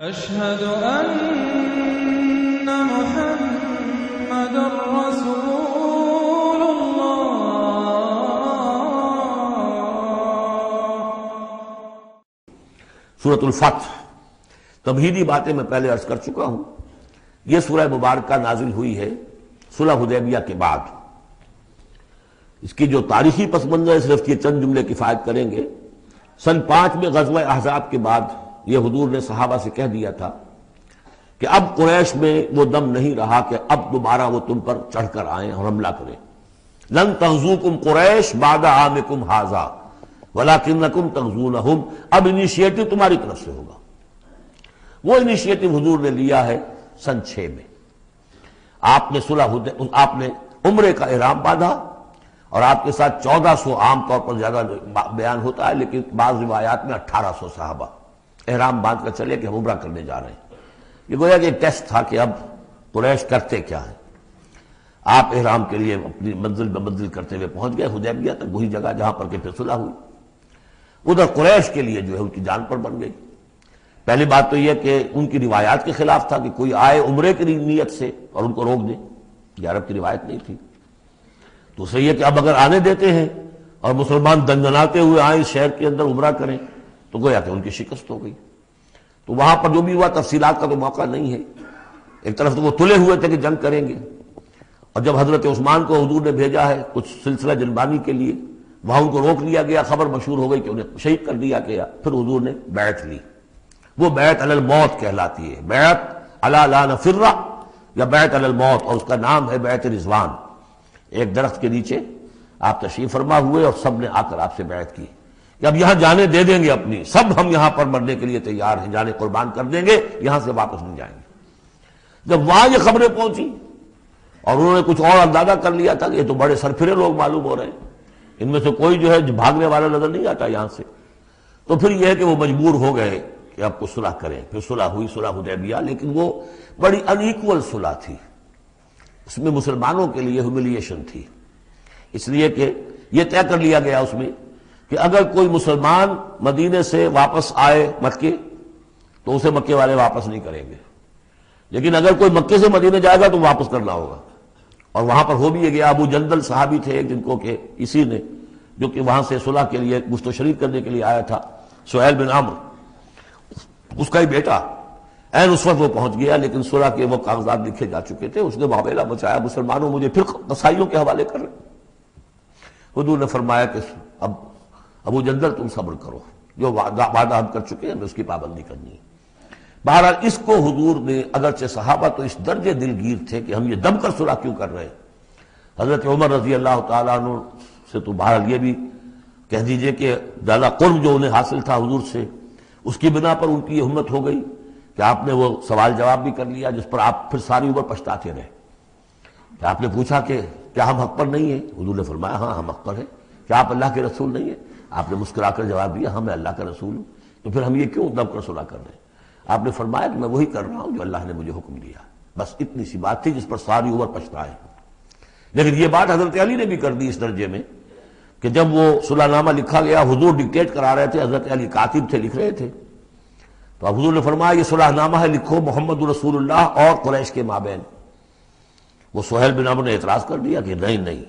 أشهد أن محمد رسول الله۔ سورۃ الفتح تمہیدی باتیں میں پہلے عرض کر چکا ہوں۔ یہ سورہ مبارکہ نازل ہوئی ہے صلح حدیبیہ کے بعد۔ اس کی جو تاریخی پس منظر ہے صرف یہ چند جملے کفایت کریں گے۔ سن 5 میں غزوہ احزاب کے بعد یہ حضور نے صحابہ سے کہہ دیا تھا کہ اب قریش میں وہ دم نہیں رہا کہ اب دوبارہ وہ تم پر چڑھ کر آئیں اور حملہ کریں۔ لن تغزوکم قریش بعد عامکم ھذا ولکنکم تغزونہم۔ اب انیشیٹو تمہاری طرف سے ہوگا۔ وہ انیشیٹو حضور نے لیا ہے سن 6 میں۔ آپ نے عمرے کا احرام باندھا اور آپ کے ساتھ 1400، عام طور پر زیادہ بیان ہوتا ہے لیکن بعض روایات میں 1800 صحابہ احرام باندھ کر چلے کہ ہم عمرہ کرنے جا رہے ہیں۔ یہ گویا کہ ایک ٹیسٹ تھا کہ اب قریش کرتے کیا ہیں۔ آپ احرام کے لیے اپنی منزل بہ منزل کرتے ہوئے پہنچ گئے حدیبیہ تک، وہی جگہ جہاں پر کہ پھر صلح ہوئی۔ ادھر قریش کے لیے جو ہے ان کی جان پر بن گئی۔ پہلی بات تو یہ کہ ان کی روایات کے خلاف تھا کہ کوئی آئے عمرے کی نیت سے اور ان کو روک دے، یہ عرب کی روایت نہیں تھی۔ دوسرا یہ کہ اب اگر آنے دیتے ہیں اور مسلمان دندناتے ہوئے آئیں اس شہر کے اندر عمرہ کریں تو گویا کہ ان کی شکست ہو گئی۔ تو وہاں پر جو بھی ہوا تفصیلات کا تو موقع نہیں ہے۔ ایک طرف تو وہ تلے ہوئے تھے کہ جنگ کریں گے، اور جب حضرت عثمان کو حضور نے بھیجا ہے کچھ سلسلہ جنبانی کے لیے، وہاں ان کو روک لیا گیا، خبر مشہور ہو گئی کہ انہیں شہید کر دیا گیا۔ پھر حضور نے بیعت لی، وہ بیعت علی الموت کہلاتی ہے، بیعت علی لا نفر یا بیعت علی الموت، اور اس کا نام ہے بیعت رضوان۔ ایک درخت کے نیچے آپ تشریف فرما ہوئے اور سب نے آ کر آپ سے بیعت کی کہ اب یہاں جانیں دے دیں گے اپنی، سب ہم یہاں پر مرنے کے لیے تیار ہیں، جانیں قربان کر دیں گے، یہاں سے واپس نہیں جائیں گے۔ جب وہاں یہ خبریں پہنچی اور انہوں نے کچھ اور اندازہ کر لیا تھا کہ یہ تو بڑے سرفرے لوگ معلوم ہو رہے ہیں، ان میں سے کوئی جو ہے بھاگنے والا نظر نہیں آتا یہاں سے، تو پھر یہ ہے کہ وہ مجبور ہو گئے کہ اب کو صلح کریں۔ پھر صلح ہوئی، صلح حدیبیہ، لیکن وہ بڑی ان ایکول صلح تھی۔ اس میں مسلمانوں کے لیے ہیوملیشن تھی، اس لیے کہ یہ طے کر لیا گیا اس میں کہ اگر کوئی مسلمان مدینے سے واپس آئے مکے تو اسے مکے والے واپس نہیں کریں گے، لیکن اگر کوئی مکے سے مدینے جائے گا تو واپس کرنا ہوگا۔ اور وہاں پر ہو بھی گیا۔ ابو جندل صحابی تھے ایک، جن کو کہ اسی نے جو کہ وہاں سے صلح کے لیے گشت و شریک کرنے کے لیے آیا تھا، سہیل بن عمرو، اس کا ہی بیٹا عین اس وقت وہ پہنچ گیا، لیکن صلح کے وہ کاغذات لکھے جا چکے تھے۔ اس نے معاملہ بچایا، مسلمانوں مجھے پھر قصائیوں کے حوالے کر رہے۔ حضور نے فرمایا کہ اب ابو جندل تم صبر کرو، جو وعدہ ہم کر چکے ہیں ہمیں اس کی پابندی کرنی ہے۔ بہرحال اس کو حضور نے، اگرچہ صحابہ تو اس درجے دلگیر تھے کہ ہم یہ دم کر صلح کیوں کر رہے ہیں، حضرت عمر رضی اللہ تعالیٰ عنہ سے تو بہرحال یہ بھی کہہ دیجئے کہ زیادہ قرب جو انہیں حاصل تھا حضور سے، اس کی بنا پر ان کی یہ ہمت ہو گئی کہ آپ نے وہ سوال جواب بھی کر لیا جس پر آپ پھر ساری عمر پچھتاتے رہے۔ کہ آپ نے پوچھا کہ کیا ہم حق پر نہیں ہیں؟ حضور نے فرمایا ہاں ہم حق پر ہیں۔ کیا آپ اللہ کے رسول نہیں ہیں؟ آپ نے مسکرا کر جواب دیا ہاں میں اللہ کا رسول ہوں۔ تو پھر ہم یہ کیوں دب کر صلح کر رہے ہیں؟ آپ نے فرمایا کہ میں وہی کر رہا ہوں جو اللہ نے مجھے حکم دیا۔ بس اتنی سی بات تھی جس پر ساری عمر پچھتائے۔ لیکن یہ بات حضرت علی نے بھی کر دی اس درجے میں کہ جب وہ صلح نامہ لکھا گیا، حضور ڈکٹیٹ کرا رہے تھے، حضرت علی کاتب تھے، لکھ رہے تھے، تو اب حضور نے فرمایا یہ صلح نامہ ہے، لکھو محمد رسول اللہ اور قریش کے مابین۔ وہ سہیل بن عمرو نے اعتراض کر دیا کہ نہیں،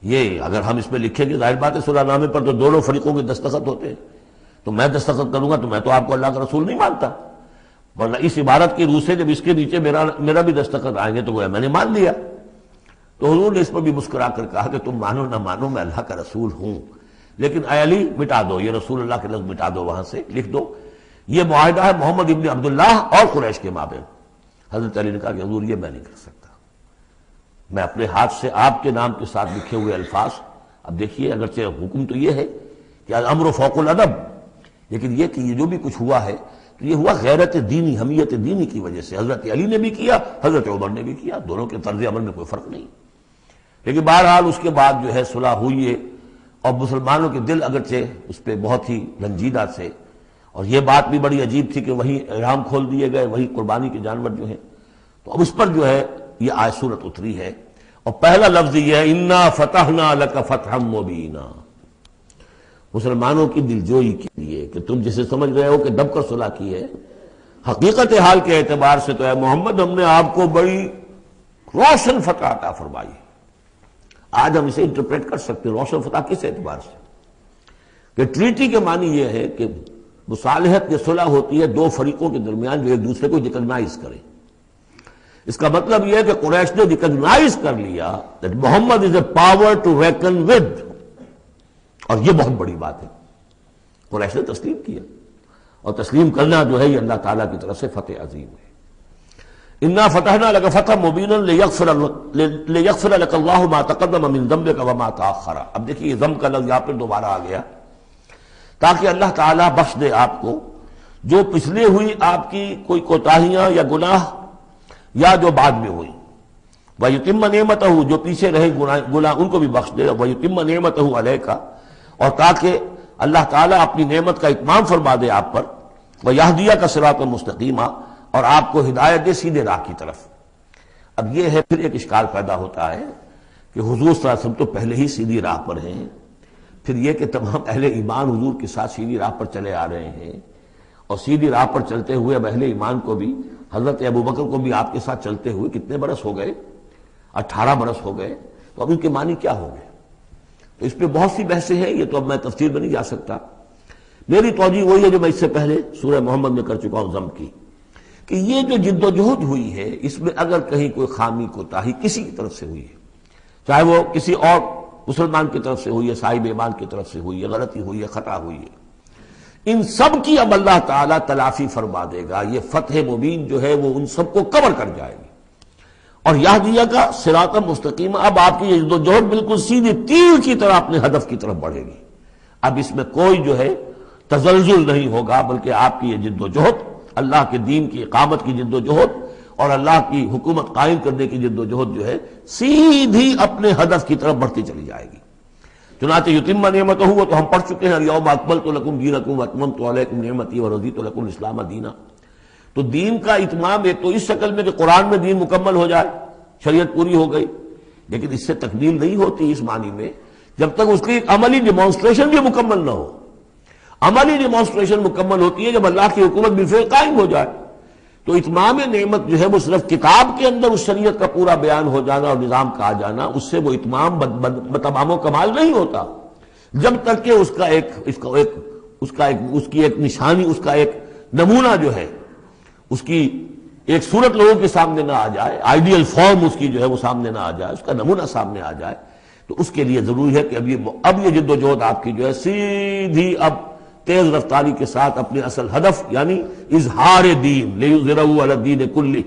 یہ اگر ہم اس میں لکھیں گے ظاہر بات ہے صلح نامے پر تو دونوں فریقوں کے دستخط ہوتے ہیں، تو میں دستخط کروں گا تو میں تو آپ کو اللہ کا رسول نہیں مانتا، ورنہ اس عبارت کی روح سے جب اس کے نیچے میرا بھی دستخط آئیں گے تو وہ میں نے مان لیا۔ تو حضور نے اس پر بھی مسکرا کر کہا کہ تم مانو نہ مانو میں اللہ کا رسول ہوں، لیکن اے علی مٹا دو یہ رسول اللہ کے لفظ، مٹا دو، وہاں سے لکھ دو یہ معاہدہ ہے محمد ابن عبداللہ اور قریش کے مابین۔ حضرت علی نے کہا کہ حضور یہ میں نہیں کر سکتا، میں اپنے ہاتھ سے آپ کے نام کے ساتھ لکھے ہوئے الفاظ، اب دیکھیے اگرچہ حکم تو یہ ہے کہ الامر فوق الادب، لیکن یہ کہ یہ جو بھی کچھ ہوا ہے تو یہ ہوا غیرت دینی، حمیت دینی کی وجہ سے۔ حضرت علی نے بھی کیا، حضرت عمر نے بھی کیا، دونوں کے طرز عمل میں کوئی فرق نہیں۔ لیکن بہرحال اس کے بعد جو ہے صلح ہوئی ہے، اور مسلمانوں کے دل اگرچہ اس پہ بہت ہی رنجیدہ سے، اور یہ بات بھی بڑی عجیب تھی کہ وہی احرام کھول دیے گئے، وہی قربانی کے جانور جو ہیں، تو اب اس پر جو ہے یہ آیت سورت اتری ہے، اور پہلا لفظ یہ ہے انا فتحنا لک فتحا مبینا، مسلمانوں کی دلجوئی کے لیے کہ تم جسے سمجھ رہے ہو کہ دب کر صلح کی ہے، حقیقت حال کے اعتبار سے تو اے محمد ہم نے آپ کو بڑی روشن فتح عطا فرمائی. آج ہم اسے انٹرپریٹ کر سکتے ہیں روشن فتح کس اعتبار سے کہ ٹریٹی کے معنی یہ ہے کہ مصالحت یا صلح ہوتی ہے دو فریقوں کے درمیان جو ایک دوسرے کو ریکگنائز کریں. اس کا مطلب یہ ہے کہ قریش نے ریکگنائز کر لیا that Muhammad is a power to reckon with, اور یہ بہت بڑی بات ہے. قریش نے تسلیم کیا، اور تسلیم کرنا جو ہے یہ اللہ تعالیٰ کی طرف سے فتح عظیم ہے. انا فتحنا لک فتحا مبینا لیغفر لک اللہ ما تقدم من ذنبک وما تاخر. اب دیکھیے یہ ذنب کا لفظ یہاں پہ دوبارہ آ گیا تاکہ اللہ تعالیٰ بخش دے آپ کو جو پچھلے ہوئی آپ کی کوئی کوتاہیاں یا گناہ یا جو بعد میں ہوئی. وَيُتِمَّ نِعْمَتَهُ جو پیچھے رہے گناہ ان کو بھی بخش دے. وَيُتِمَّ نِعْمَتَهُ عَلَيْكَ اور تاکہ اللہ تعالیٰ اپنی نعمت کا اتمام فرما دے آپ پر. وَيَهْدِيَكَ صِرَاطًا مُسْتَقِيمًا اور آپ کو ہدایت دے سیدھے راہ کی طرف. اب یہ ہے پھر ایک اشکال پیدا ہوتا ہے کہ حضور صلی اللہ علیہ وسلم تو پہلے ہی سیدھی راہ پر ہیں، پھر یہ کہ تمام اہل ایمان حضور کے ساتھ سیدھی راہ پر چلے آ رہے ہیں، اور سیدھی راہ پر چلتے ہوئے اب اہل ایمان کو بھی حضرت ابوبکر کو بھی آپ کے ساتھ چلتے ہوئے کتنے برس ہو گئے؟ 18 برس ہو گئے. تو اب ان کے معنی کیا ہو گئے؟ تو اس پہ بہت سی بحثیں ہیں، یہ تو اب میں تفصیل میں نہیں جا سکتا. میری توجہ وہی ہے جو میں اس سے پہلے سورہ محمد میں کر چکا ہوں ضم کی، کہ یہ جو جد و جہد ہوئی ہے اس میں اگر کہیں کوئی خامی کوتاہی کسی کی طرف سے ہوئی ہے، چاہے وہ کسی اور مسلمان کی طرف سے ہوئی ہے، صاحب ایمان کی طرف سے ہوئی ہے، غلطی ہوئی ہے، خطا ہوئی ہے، ان سب کی اب اللہ تعالیٰ تلافی فرما دے گا. یہ فتح مبین جو ہے وہ ان سب کو کور کر جائے گی. اور یہدیہ کا صراط مستقیم، اب آپ کی یہ جد و جہد بالکل سیدھی تیر کی طرح اپنے ہدف کی طرف بڑھے گی. اب اس میں کوئی جو ہے تزلزل نہیں ہوگا، بلکہ آپ کی یہ جد و جہد، اللہ کے دین کی اقامت کی جد و جہد اور اللہ کی حکومت قائم کرنے کی جد و جہد جو ہے سیدھی اپنے ہدف کی طرف بڑھتی چلی جائے گی. چنانچہ یتم نعمتہ وہ تو ہم پڑھ چکے ہیں، الیوم اکملت لکم دینکم واتممت علیکم نعمتی ورضیت لکم الاسلام دینا. تو دین کا اتمام ایک تو اس شکل میں کہ قرآن میں دین مکمل ہو جائے، شریعت پوری ہو گئی، لیکن اس سے تکمیل نہیں ہوتی اس معنی میں جب تک اس کی ایک عملی ڈیمانسٹریشن بھی مکمل نہ ہو. عملی ڈیمانسٹریشن مکمل ہوتی ہے جب اللہ کی حکومت بالفعل قائم ہو جائے. تو اتمام نعمت جو ہے وہ صرف کتاب کے اندر اس شریعت کا پورا بیان ہو جانا اور نظام کا آ جانا، اس سے وہ اتمام تمام و کمال نہیں ہوتا جب تک کہ اس کی ایک نشانی، اس کا ایک نمونہ جو ہے، اس کی ایک صورت لوگوں کے سامنے نہ آ جائے، آئیڈیل فارم اس کی جو ہے وہ سامنے نہ آ جائے، اس کا نمونہ سامنے آ جائے. تو اس کے لیے ضروری ہے کہ اب یہ جد و جہد آپ کی جو ہے سیدھی اب تیز رفتاری کے ساتھ اپنے اصل ہدف یعنی اظہار دین لیظہرہ علی الدین کلہ.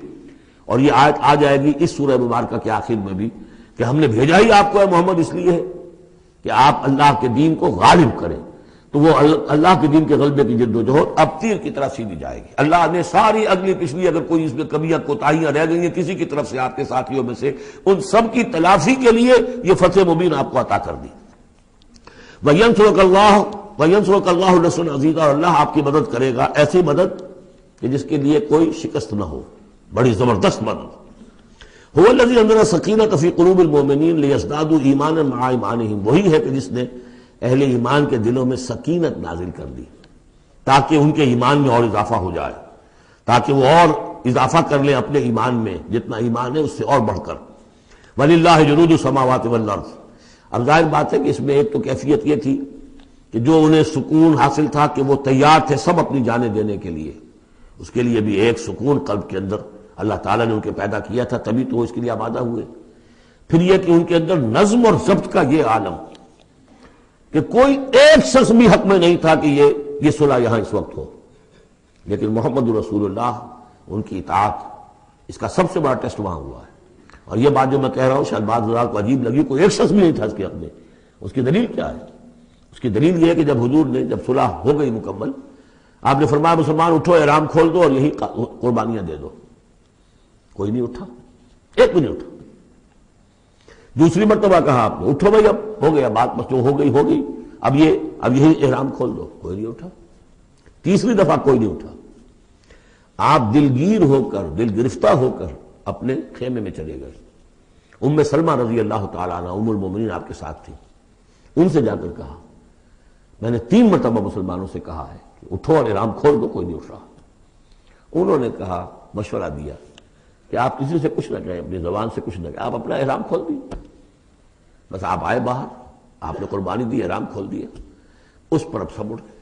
اور یہ آیت آ جائے گی اس سورہ مبارکہ کے آخر میں بھی کہ ہم نے بھیجا ہی آپ کو ہے محمد اس لیے ہے کہ آپ اللہ کے دین کو غالب کریں. تو وہ اللہ کے دین کے غلبے کی جد و جہد اب تیر کی طرح سیدھی جائے گی. اللہ نے ساری اگلی پچھلی اگر کوئی اس میں کمیاں کوتاہیاں رہ گئی ہیں کسی کی طرف سے آپ کے ساتھیوں میں سے، ان سب کی تلافی کے لیے یہ فتح مبین آپ کو عطا کر دی. وَيَنْصُرَكَ اللَّهُ نَصْرًا عَزِيزًا اور اللہ آپ کی مدد کرے گا ایسی مدد کہ جس کے لیے کوئی شکست نہ ہو، بڑی زبردست مدد. هُوَ الَّذِي أَنزَلَ السَّكِينَةَ فِي قُلُوبِ الْمُؤْمِنِينَ لِيَزْدَادُوا إِيمَانًا مَعَ إِيمَانِهِمْ. وہی ہے کہ جس نے اہل ایمان کے دلوں میں سکینت نازل کر دی تاکہ ان کے ایمان میں اور اضافہ ہو جائے، تاکہ وہ اور اضافہ کر لیں اپنے ایمان میں، جتنا ایمان ہے اس سے اور بڑھ کر. وَلِلَّهِ جُنُودُ السَّمَاوَاتِ وَالْأَرْضِ. اب ظاہر بات ہے کہ اس میں ایک تو کیفیت یہ تھی کہ جو انہیں سکون حاصل تھا کہ وہ تیار تھے سب اپنی جانیں دینے کے لیے، اس کے لیے بھی ایک سکون قلب کے اندر اللہ تعالیٰ نے ان کے پیدا کیا تھا، تبھی تو وہ اس کے لیے آمادہ ہوئے. پھر یہ کہ ان کے اندر نظم اور ضبط کا یہ عالم کہ کوئی ایک شخص بھی حق میں نہیں تھا کہ یہ صلح یہاں اس وقت ہو، لیکن محمد رسول اللہ ان کی اطاعت اس کا سب سے بڑا ٹیسٹ وہاں ہوا ہے. اور یہ بات جو میں کہہ رہا ہوں شاید بعض حضرات کو عجیب لگی، کوئی ایک شخص بھی نہیں تھا اس کے حق میں. اس کی دلیل کیا ہے؟ اس کی دلیل یہ ہے کہ جب حضور نے جب صلح ہو گئی مکمل، آپ نے فرمایا مسلمان اٹھو، احرام کھول دو اور یہی قربانیاں دے دو. کوئی نہیں اٹھا، ایک بھی نہیں اٹھا. دوسری مرتبہ کہا آپ نے اٹھو بھائی، اب ہو گیا بات، بس جو ہو گئی ہو گئی، اب یہی احرام کھول دو. کوئی نہیں اٹھا. تیسری دفعہ کوئی نہیں اٹھا. آپ دلگیر ہو کر، دل گرفتہ ہو کر اپنے خیمے میں چلے گئے. ام سلمہ رضی اللہ تعالیٰ عنہ ام المومنین آپ کے ساتھ تھی. ان سے جا کر کہا، میں نے 3 مرتبہ مسلمانوں سے کہا ہے کہ اٹھو اور احرام کھول دو، کوئی نہیں اٹھ رہا. انہوں نے کہا، مشورہ دیا کہ آپ کسی سے کچھ نہ کہیں، اپنی زبان سے کچھ نہ کہیں، آپ اپنا احرام کھول دیجیے، بس آپ آئے باہر، آپ نے قربانی دی، احرام کھول دیا، اس پر اب سب اٹھ گئے۔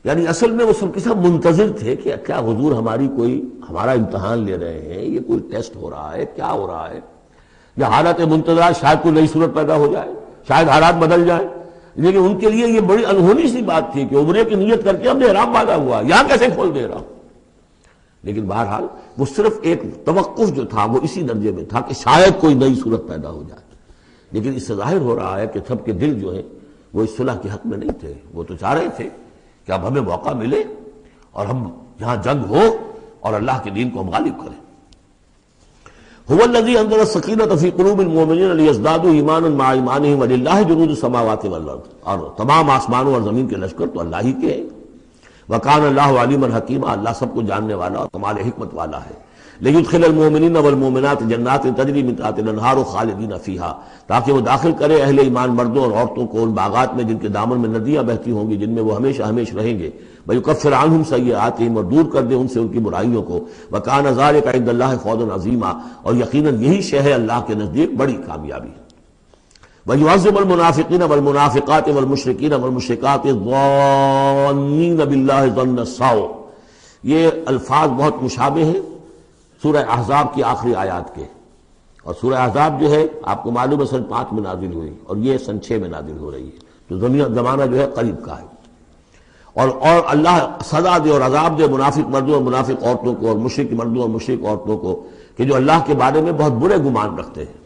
یعنی اصل میں وہ سب کے سب منتظر تھے کہ کیا حضور ہمارا امتحان لے رہے ہیں، یہ کوئی ٹیسٹ ہو رہا ہے، کیا ہو رہا ہے، یا حالت منتظر شاید کوئی نئی صورت پیدا ہو جائے، شاید حالات بدل جائیں۔ لیکن ان کے لیے یہ بڑی انہونی سی بات تھی کہ عمرے کی نیت کر کے ہم نے احرام باندھا ہوا، یہاں کیسے کھول دے رہا ہوں۔ لیکن بہرحال وہ صرف ایک توقف جو تھا وہ اسی درجے میں تھا کہ شاید کوئی نئی صورت پیدا ہو جائے، لیکن اس سے ظاہر ہو رہا ہے کہ سب کے دل جو ہیں وہ اس صلح کے حق میں نہیں تھے۔ وہ تو چاہ رہے تھے کہ اب ہمیں موقع ملے اور ہم یہاں جنگ ہو اور اللہ کے دین کو ہم غالب کریں۔ هو الذي انزل السکینۃ فی قلوب المؤمنین لیزدادوا ایمانا مع ایمانہم وللہ جنود السماوات والارض، اور تمام آسمانوں اور زمین کے لشکر تو اللہ ہی کے ہیں۔ وکان اللہ علیما حکیما، اللہ سب کو جاننے والا اور کمال حکمت والا ہے۔ لیدخل المؤمنین والمؤمنات جنات تجری من تحتها الانہار خالدین فیہا، تاکہ وہ داخل کرے اہل ایمان مردوں اور عورتوں کو ان باغات میں جن کے دامن میں ندیاں بہتی ہوں گی، جن میں وہ ہمیشہ ہمیشہ رہیں گے۔ ویکفر عنہم سیئاتہم، اور دور کر دے ان سے ان کی برائیوں کو۔ وکان ذلک عند اللہ فوزا عظیما، اور یقیناً یہی شے ہے اللہ کے نزدیک بڑی کامیابی۔ وَيُعَذِّبُ الْمُنَافِقِينَ وَالْمُنَافِقَاتِ وَالْمُشْرِكِينَ وَالْمُشْرِكَاتِ الظَّانِّينَ بِاللَّهِ ظَنَّ السَّوْءِ، یہ الفاظ بہت مشابہ ہیں سورہ احزاب کی آخری آیات کے، اور سورہ احزاب جو ہے آپ کو معلوم ہے سن 5 میں نازل ہوئی، اور یہ سن 6 میں نازل ہو رہی ہے، تو زمانہ جو ہے قریب کا ہے۔ اور اللہ سزا دے اور عذاب دے منافق مردوں اور منافق عورتوں کو، اور مشرک مردوں اور مشرک عورتوں کو، کہ جو اللہ کے بارے میں بہت برے گمان رکھتے ہیں۔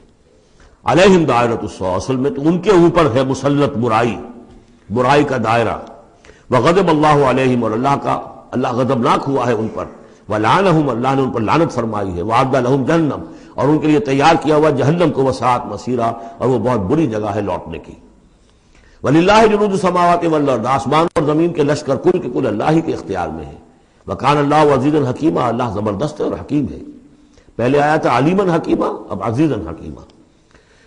علیہم دائرۃ السوء، اصل میں تو ان کے اوپر ہے مسلط برائی کا دائرہ۔ وغضب اللہ علیہم، اور اللہ غضبناک ہوا ہے ان پر۔ ولعنہم، اللہ نے ان پر لعنت فرمائی ہے۔ وعد لہم جہنم، اور ان کے لیے تیار کیا ہوا جہنم کو، وساعت مصیرا، اور وہ بہت بری جگہ ہے لوٹنے کی۔ وللہ جنود السماوات والارض، آسمان اور زمین کے لشکر کل کے کل اللہ ہی کے اختیار میں ہے۔ وکان اللہ عزیزا حکیما، اللہ زبردست ہے اور حکیم ہے۔ پہلے آیا تھا علیما حکیما، اب عزیزا حکیما۔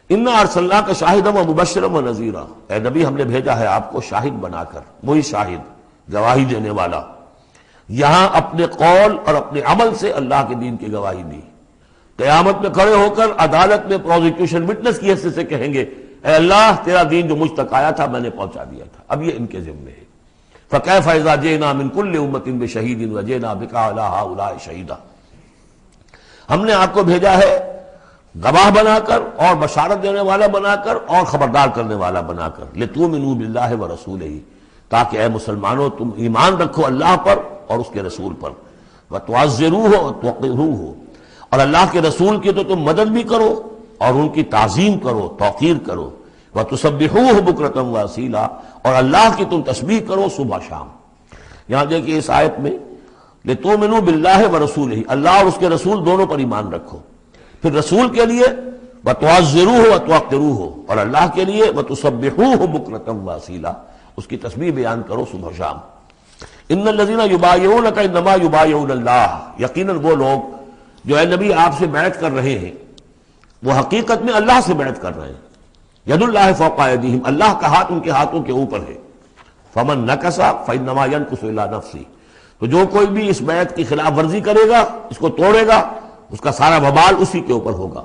انا ارسلناک شاہدا ومبشرا ونذیرا، اے نبی ہم نے بھیجا ہے آپ کو شاہد بنا کر، وہی شاہد گواہی دینے والا۔ یہاں اپنے قول اور اپنے عمل سے اللہ کے دین کی گواہی دی۔ قیامت میں کھڑے ہو کر عدالت میں پروزیکیوشن وٹنس کی حیثیت سے کہیں گے اے اللہ تیرا دین جو مجھ تک آیا تھا میں نے پہنچا دیا تھا، اب یہ ان کے ذمے ہے۔ فکیف اذا جئنا من کل امۃ بشہید وجئنا بک علی ہؤلاء شہیدا، ہم نے آپ کو بھیجا ہے گواہ بنا کر اور بشارت دینے والا بنا کر اور خبردار کرنے والا بنا کر، لتؤمنوا باللہ ورسولہ، تاکہ اے مسلمانوں تم ایمان رکھو اللہ پر اور اس کے رسول پر، وتعزروہ وتوقروہ، اور اللہ کے رسول کی تو تم مدد بھی کرو اور ان کی تعظیم کرو، توقیر کرو، وتسبحوہ بکرۃ واصیلا، اور اللہ کی تم تسبیح کرو صبح شام۔ یہاں دیکھیے اس آیت میں لتؤمنوا باللہ ورسولہ، اللہ اور اس کے رسول دونوں پر ایمان رکھو، پھر رسول کے لیے وتعزروہ وتوقروہ، اور اللہ کے لیے وتسبحوہ بکرۃ واصیلا، اس کی تسبیح بیان کرو صبح شام۔ ان الذین یبایعونک انما یبایعون اللہ، یقیناً وہ لوگ جو اے نبی آپ سے بیعت کر رہے ہیں وہ حقیقت میں اللہ سے بیعت کر رہے ہیں۔ ید اللہ فوق ایدیہم، اللہ کا ہاتھ ان کے ہاتھوں کے اوپر ہے۔ فمن نکث فانما ینکث الی نفسہ، تو جو کوئی بھی اس بیعت کی خلاف ورزی کرے گا، اس کو توڑے گا، اس کا سارا وبال اسی کے اوپر ہوگا۔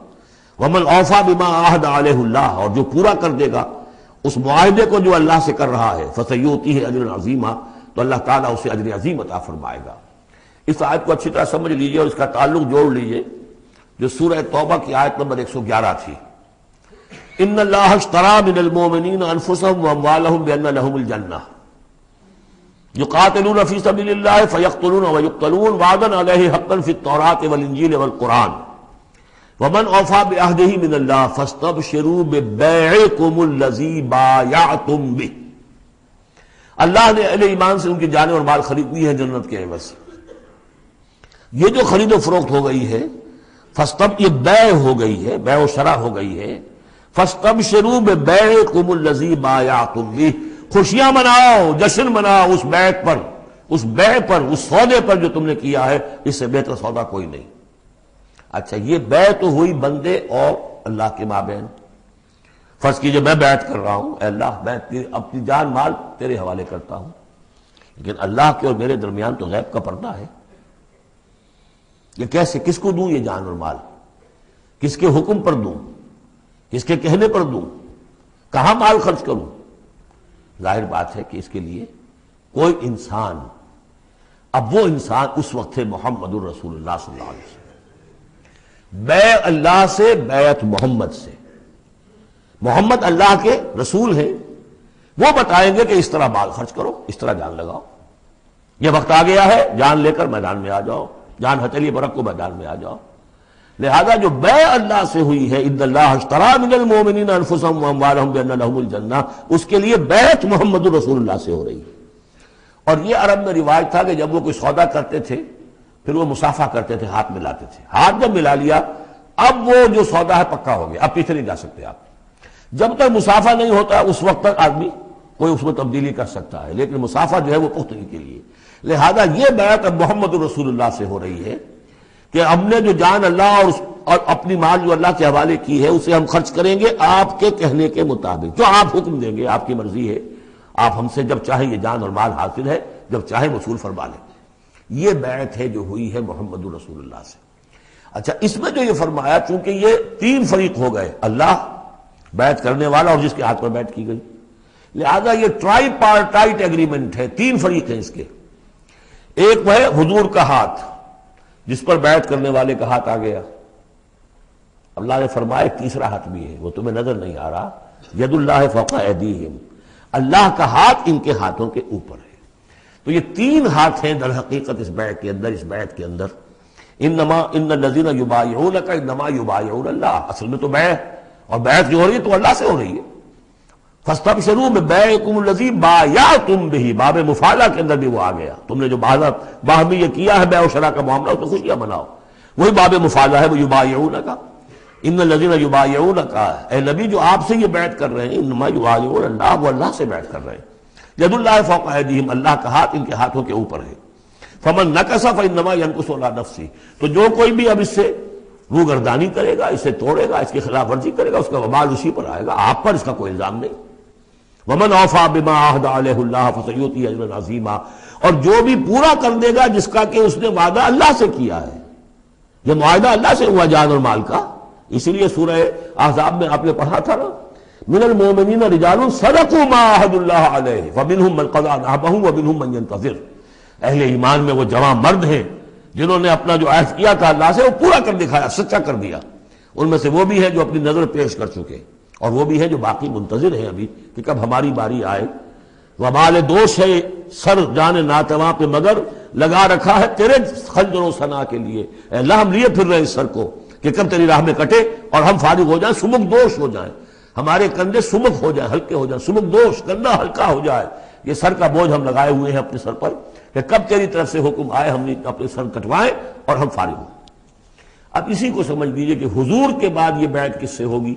ومن اوفی بما عاہد علیہ اللہ، اور جو پورا کر دے گا اس معاہدے کو جو اللہ سے کر رہا ہے، فسیؤتیہ اجرا عظیما، تو اللہ تعالیٰ اسے اجر عظیم عطا فرمائے گا۔ اس آیت کو اچھی طرح سمجھ لیجئے اور اس کا تعلق جوڑ لیجئے جو سورہ توبہ کی آیت نمبر 111 تھی۔ ان اللہ اشتری من المؤمنین انفسهم واموالهم بان لهم الجنہ یقاتلون فی سبیل اللہ فیقتلون ویقتلون وعدا علیہ حقا فی التوراۃ والانجیل والقرآن ومن اوفی بعہدہ من اللہ فاستبشروا ببیعکم الذی بایعتم بہ، اللہ نے اہل ایمان سے ان کی جانیں اور مال خرید لی ہے جنت کے عوض۔ یہ جو خرید و فروخت ہو گئی ہے یہ بیع ہو گئی ہے، بیع و شرع ہو گئی ہے۔ فاستبشروا ببیعکم الذی بایعتم بہ، خوشیاں مناؤ، جشن مناؤ اس بیعت پر، اس بیع پر، اس سودے پر جو تم نے کیا ہے، اس سے بہتر سودا کوئی نہیں۔ اچھا یہ بیع تو ہوئی بندے اور اللہ کے مابین۔ فرض کیجئے میں بیعت کر رہا ہوں، اے اللہ میں اپنی جان مال تیرے حوالے کرتا ہوں، لیکن اللہ کے اور میرے درمیان تو غیب کا پردہ ہے۔ یہ کیسے، کس کو دوں یہ جان اور مال، کس کے حکم پر دوں، کس کے کہنے پر دوں، کہاں مال خرچ کروں؟ ظاہر بات ہے کہ اس کے لیے کوئی انسان، اب وہ انسان اس وقت ہے محمد الرسول اللہ صلی اللہ علیہ وسلم، بیع اللہ سے، بیعت محمد سے۔ محمد اللہ کے رسول ہیں، وہ بتائیں گے کہ اس طرح مال خرچ کرو، اس طرح جان لگاؤ، یہ وقت آ گیا ہے جان لے کر میدان میں آ جاؤ، جان ہتھیلی پر رکھ کو میدان میں آ جاؤ۔ لہذا جو بیع اللہ سے ہوئی ہے، ان اللہ اشتری من المؤمنین انفسهم واموالهم بان لهم الجنہ، اس کے لیے بیعت محمد رسول اللہ سے ہو رہی ہے۔ اور یہ عرب میں رواج تھا کہ جب وہ کوئی سودا کرتے تھے پھر وہ مصافحہ کرتے تھے، ہاتھ ملاتے تھے، ہاتھ جب ملا لیا اب وہ جو سودا ہے پکا ہو گیا، اب پیچھے نہیں جا سکتے آپ۔ جب تک مصافحہ نہیں ہوتا اس وقت تک آدمی کوئی اس میں تبدیلی کر سکتا ہے، لیکن مصافحہ جو ہے وہ پختگی کے لیے۔ لہذا یہ بیعت اب محمد رسول اللہ سے ہو رہی ہے کہ ہم نے جو جان اللہ اور اپنی مال جو اللہ کے حوالے کی ہے اسے ہم خرچ کریں گے آپ کے کہنے کے مطابق، جو آپ حکم دیں گے، آپ کی مرضی ہے، آپ ہم سے جب چاہیں یہ جان اور مال حاصل ہے، جب چاہیں وصول فرما لیں۔ یہ بیعت ہے جو ہوئی ہے محمد رسول اللہ سے۔ اچھا، اس میں جو یہ فرمایا، چونکہ یہ تین فریق ہو گئے، اللہ، بیعت کرنے والا اور جس کے ہاتھ پر بیعت کی گئی، لہذا یہ ٹرائی پارٹائٹ ایگریمنٹ ہے، تین فریق ہیں اس کے۔ ایک وہ ہے حضور کا ہاتھ، جس پر بیعت کرنے والے کا ہاتھ آ گیا۔ اللہ نے فرمایا ایک تیسرا ہاتھ بھی ہے، وہ تمہیں نظر نہیں آ رہا، ید اللہ فوق ایدیہم، اللہ کا ہاتھ ان کے ہاتھوں کے اوپر ہے۔ تو یہ تین ہاتھ ہیں در حقیقت اس بیعت کے اندر، اس بیعت کے اندر۔ ان الذین یبایعونک انما یبایعون اللہ، اصل میں تو بیع اور بیعت جو ہو رہی ہے تو اللہ سے ہو رہی ہے۔ فاستبشروا ببیعکم الذی بایعتم بہ، باب مفاعلہ کے اندر بھی وہ آ گیا، تم نے جو باہمی یہ کیا ہے بیع و شراء کا معاملہ، اس میں خوشیاں مناؤ، وہی باب مفاعلہ ہے، وہ یبایعونک، ان الذین یبایعونک، اے نبی جو آپ سے یہ بیعت کر رہے ہیں، انما یبایعون اللہ، وہ اللہ سے بیعت کر رہے ہیں۔ ید اللہ فوق ایدیہم، اللہ کا ہاتھ ان کے ہاتھوں کے اوپر ہے۔ فمن نکث فانما ینکث علی نفسہ، تو جو کوئی بھی اب اس سے روگردانی کرے گا، اسے توڑے گا، اس کی خلاف ورزی کرے گا، اس کا وبال اسی پر آئے گا، آپ پر اس کا کوئی الزام نہیں۔ ومن اوفی بما عہد علیہ اللہ فسیؤتیہ اجرا عظیما، اور جو بھی پورا کر دے گا جس کا کہ اس نے وعدہ اللہ سے کیا ہے، یہ معاہدہ اللہ سے ہوا جان اور مال کا۔ اسی لیے سورہ احزاب میں آپ نے پڑھا تھا نا، من المؤمنین رجال صدقوا ما عہد اللہ علیہ فمنہم من قضی نحبہ ومنہم من ینتظر، اہل ایمان میں وہ جوان مرد ہیں جنہوں نے اپنا جو عہد کیا تھا اللہ سے وہ پورا کر دکھایا، سچا کر دیا۔ ان میں سے وہ بھی ہیں جو اپنی نظر پیش کر چکے، اور وہ بھی ہیں جو باقی منتظر ہیں ابھی کہ کب ہماری باری آئے۔ وبال دوش ہے سر جان ناتواں پہ مگر لگا رکھا ہے تیرے خنجر و ثنا کے لیے، اے اللہ ہم لیے پھر رہے اس سر کو کہ کب تیری راہ میں کٹے اور ہم فارغ ہو جائیں، سمک دوش ہو جائیں، ہمارے کندھے سمک ہو جائیں، ہلکے ہو جائیں، سمک دوش، کندھا ہلکا ہو جائے۔ یہ سر کا بوجھ ہم لگائے ہوئے ہیں اپنے سر پر کہ کب تیری طرف سے حکم آئے ہم نے اپنے سر کٹوائیں اور ہم فارغ ہوں۔ اب اسی کو سمجھ لیجئے کہ حضور کے بعد یہ بیعت کس سے ہوگی؟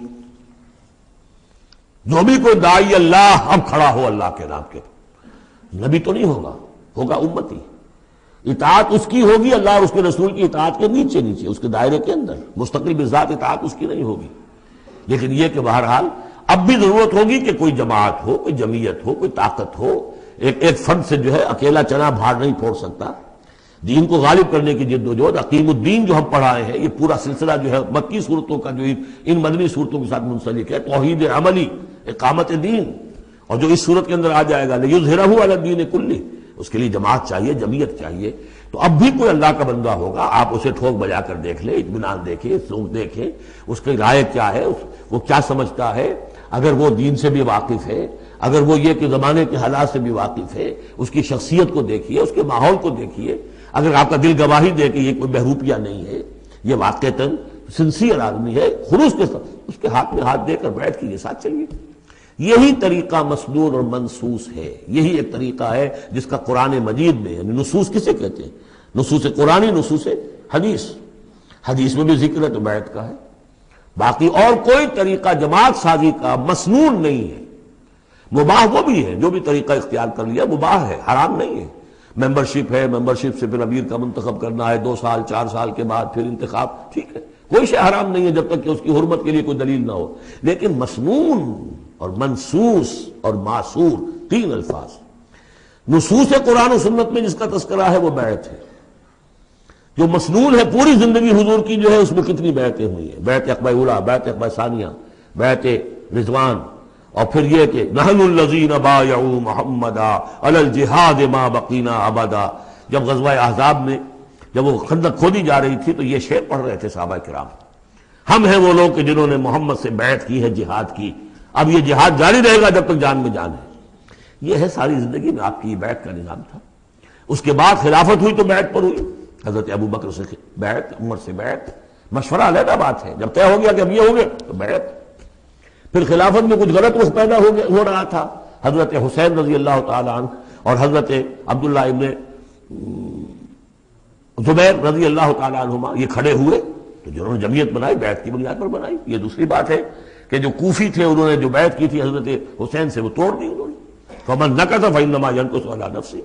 جو بھی کوئی داعی اللہ اب کھڑا ہو اللہ کے نام کے، نبی تو نہیں ہوگا، ہوگا امتی، اطاعت اس کی ہوگی، اللہ اور اس کے رسول کی اطاعت کے نیچے نیچے، اس کے دائرے کے اندر، مستقل بذات اطاعت اس کی نہیں ہوگی۔ لیکن یہ کہ بہرحال اب بھی ضرورت ہوگی کہ کوئی جماعت ہو، کوئی جمعیت ہو، کوئی طاقت ہو، ایک فرد سے جو ہے اکیلا چنا بھاڑ نہیں پھوڑ سکتا۔ دین کو غالب کرنے کی جد و جہد، عقیم الدین جو ہم پڑھائے ہیں، یہ پورا سلسلہ جو ہے مکی صورتوں کا جو ان مدنی صورتوں کے ساتھ منسلک ہے، توحید عملی، اقامت دین، اور جو اس صورت کے اندر آ جائے گا لیظہرہ علی الدین کلہ، اس کے لیے جماعت چاہیے، جمعیت چاہیے۔ تو اب بھی کوئی اللہ کا بندہ ہوگا، آپ اسے ٹھوک بجا کر دیکھ لیں، اطمینان دیکھیں، سوچ دیکھیں اس کی رائے کیا ہے، وہ کیا سمجھتا ہے، اگر وہ دین سے بھی واقف ہے، اگر وہ یہ کہ زمانے کے حالات سے بھی واقف ہے، اس کی شخصیت کو دیکھیے، اس کے ماحول کو دیکھیے، اگر آپ کا دل گواہی دے کہ یہ کوئی بہروپیہ نہیں ہے، یہ واقعتاً سنسیئر آدمی ہے، خلوص کے ساتھ اس کے ہاتھ میں ہاتھ دے کر بیٹھ کے یہ ساتھ چلیے۔ یہی طریقہ مسنون اور منصوص ہے، یہی ایک طریقہ ہے جس کا قرآن مجید میں، یعنی نصوص کسے کہتے ہیں؟ نصوص قرآنی، نصوص حدیث، حدیث میں بھی ذکر ہے تو بیعت کا ہے۔ باقی اور کوئی طریقہ جماعت سازی کا مسنون نہیں ہے۔ مباح وہ بھی ہے، جو بھی طریقہ اختیار کر لیا مباح ہے، حرام نہیں ہے۔ ممبرشپ ہے، ممبرشپ سے پھر امیر کا منتخب کرنا ہے 2 سال 4 سال کے بعد پھر انتخاب، ٹھیک ہے، کوئی شے حرام نہیں ہے جب تک کہ اس کی حرمت کے لیے کوئی دلیل نہ ہو۔ لیکن مسنون اور منصوص اور معصور، 3 الفاظ۔ نصوص قرآن و سنت میں جس کا تذکرہ ہے وہ بیعت ہے، جو مسنون ہے پوری زندگی حضور کی جو ہے اس میں کتنی بیعتیں ہوئی ہیں، بیعت عقبہ اولیٰ، بیعت عقبہ ثانیہ، بیعت رضوان، اور پھر یہ کہ نحن الذین بایعوا محمدا علی الجہاد ما بقینا ابدا. جب غزوہ احزاب میں جب وہ خندق کھودی جا رہی تھی تو یہ شعر پڑھ رہے تھے صحابہ کرام، ہم ہیں وہ لوگ کہ جنہوں نے محمد سے بیعت کی ہے، جہاد کی، اب یہ جہاد جاری رہے گا جب تک جان میں جان ہے. یہ ہے ساری زندگی میں آپ کی بیعت کا نظام تھا. اس کے بعد خلافت ہوئی تو بیعت پر ہوئی، حضرت ابو بکر سے بیعت، عمر سے بیعت، مشورہ علیحدہ بات ہے، جب طے ہو گیا کہ اب یہ ہو گئے تو بیعت. پھر خلافت میں کچھ غلط رخ پیدا ہو رہا تھا، حضرت حسین رضی اللہ تعالی عنہ اور حضرت عبداللہ ابن زبیر رضی اللہ تعالی عنہما یہ کھڑے ہوئے تو جنہوں نے جمعیت بنائی بیعت کی بنیاد پر بنائی. یہ دوسری بات ہے کہ جو کوفی تھے انہوں نے جو بیعت کی تھی حضرت حسین سے وہ توڑ دی انہوں نے. فمن نکث فانما ينكث على نفسه.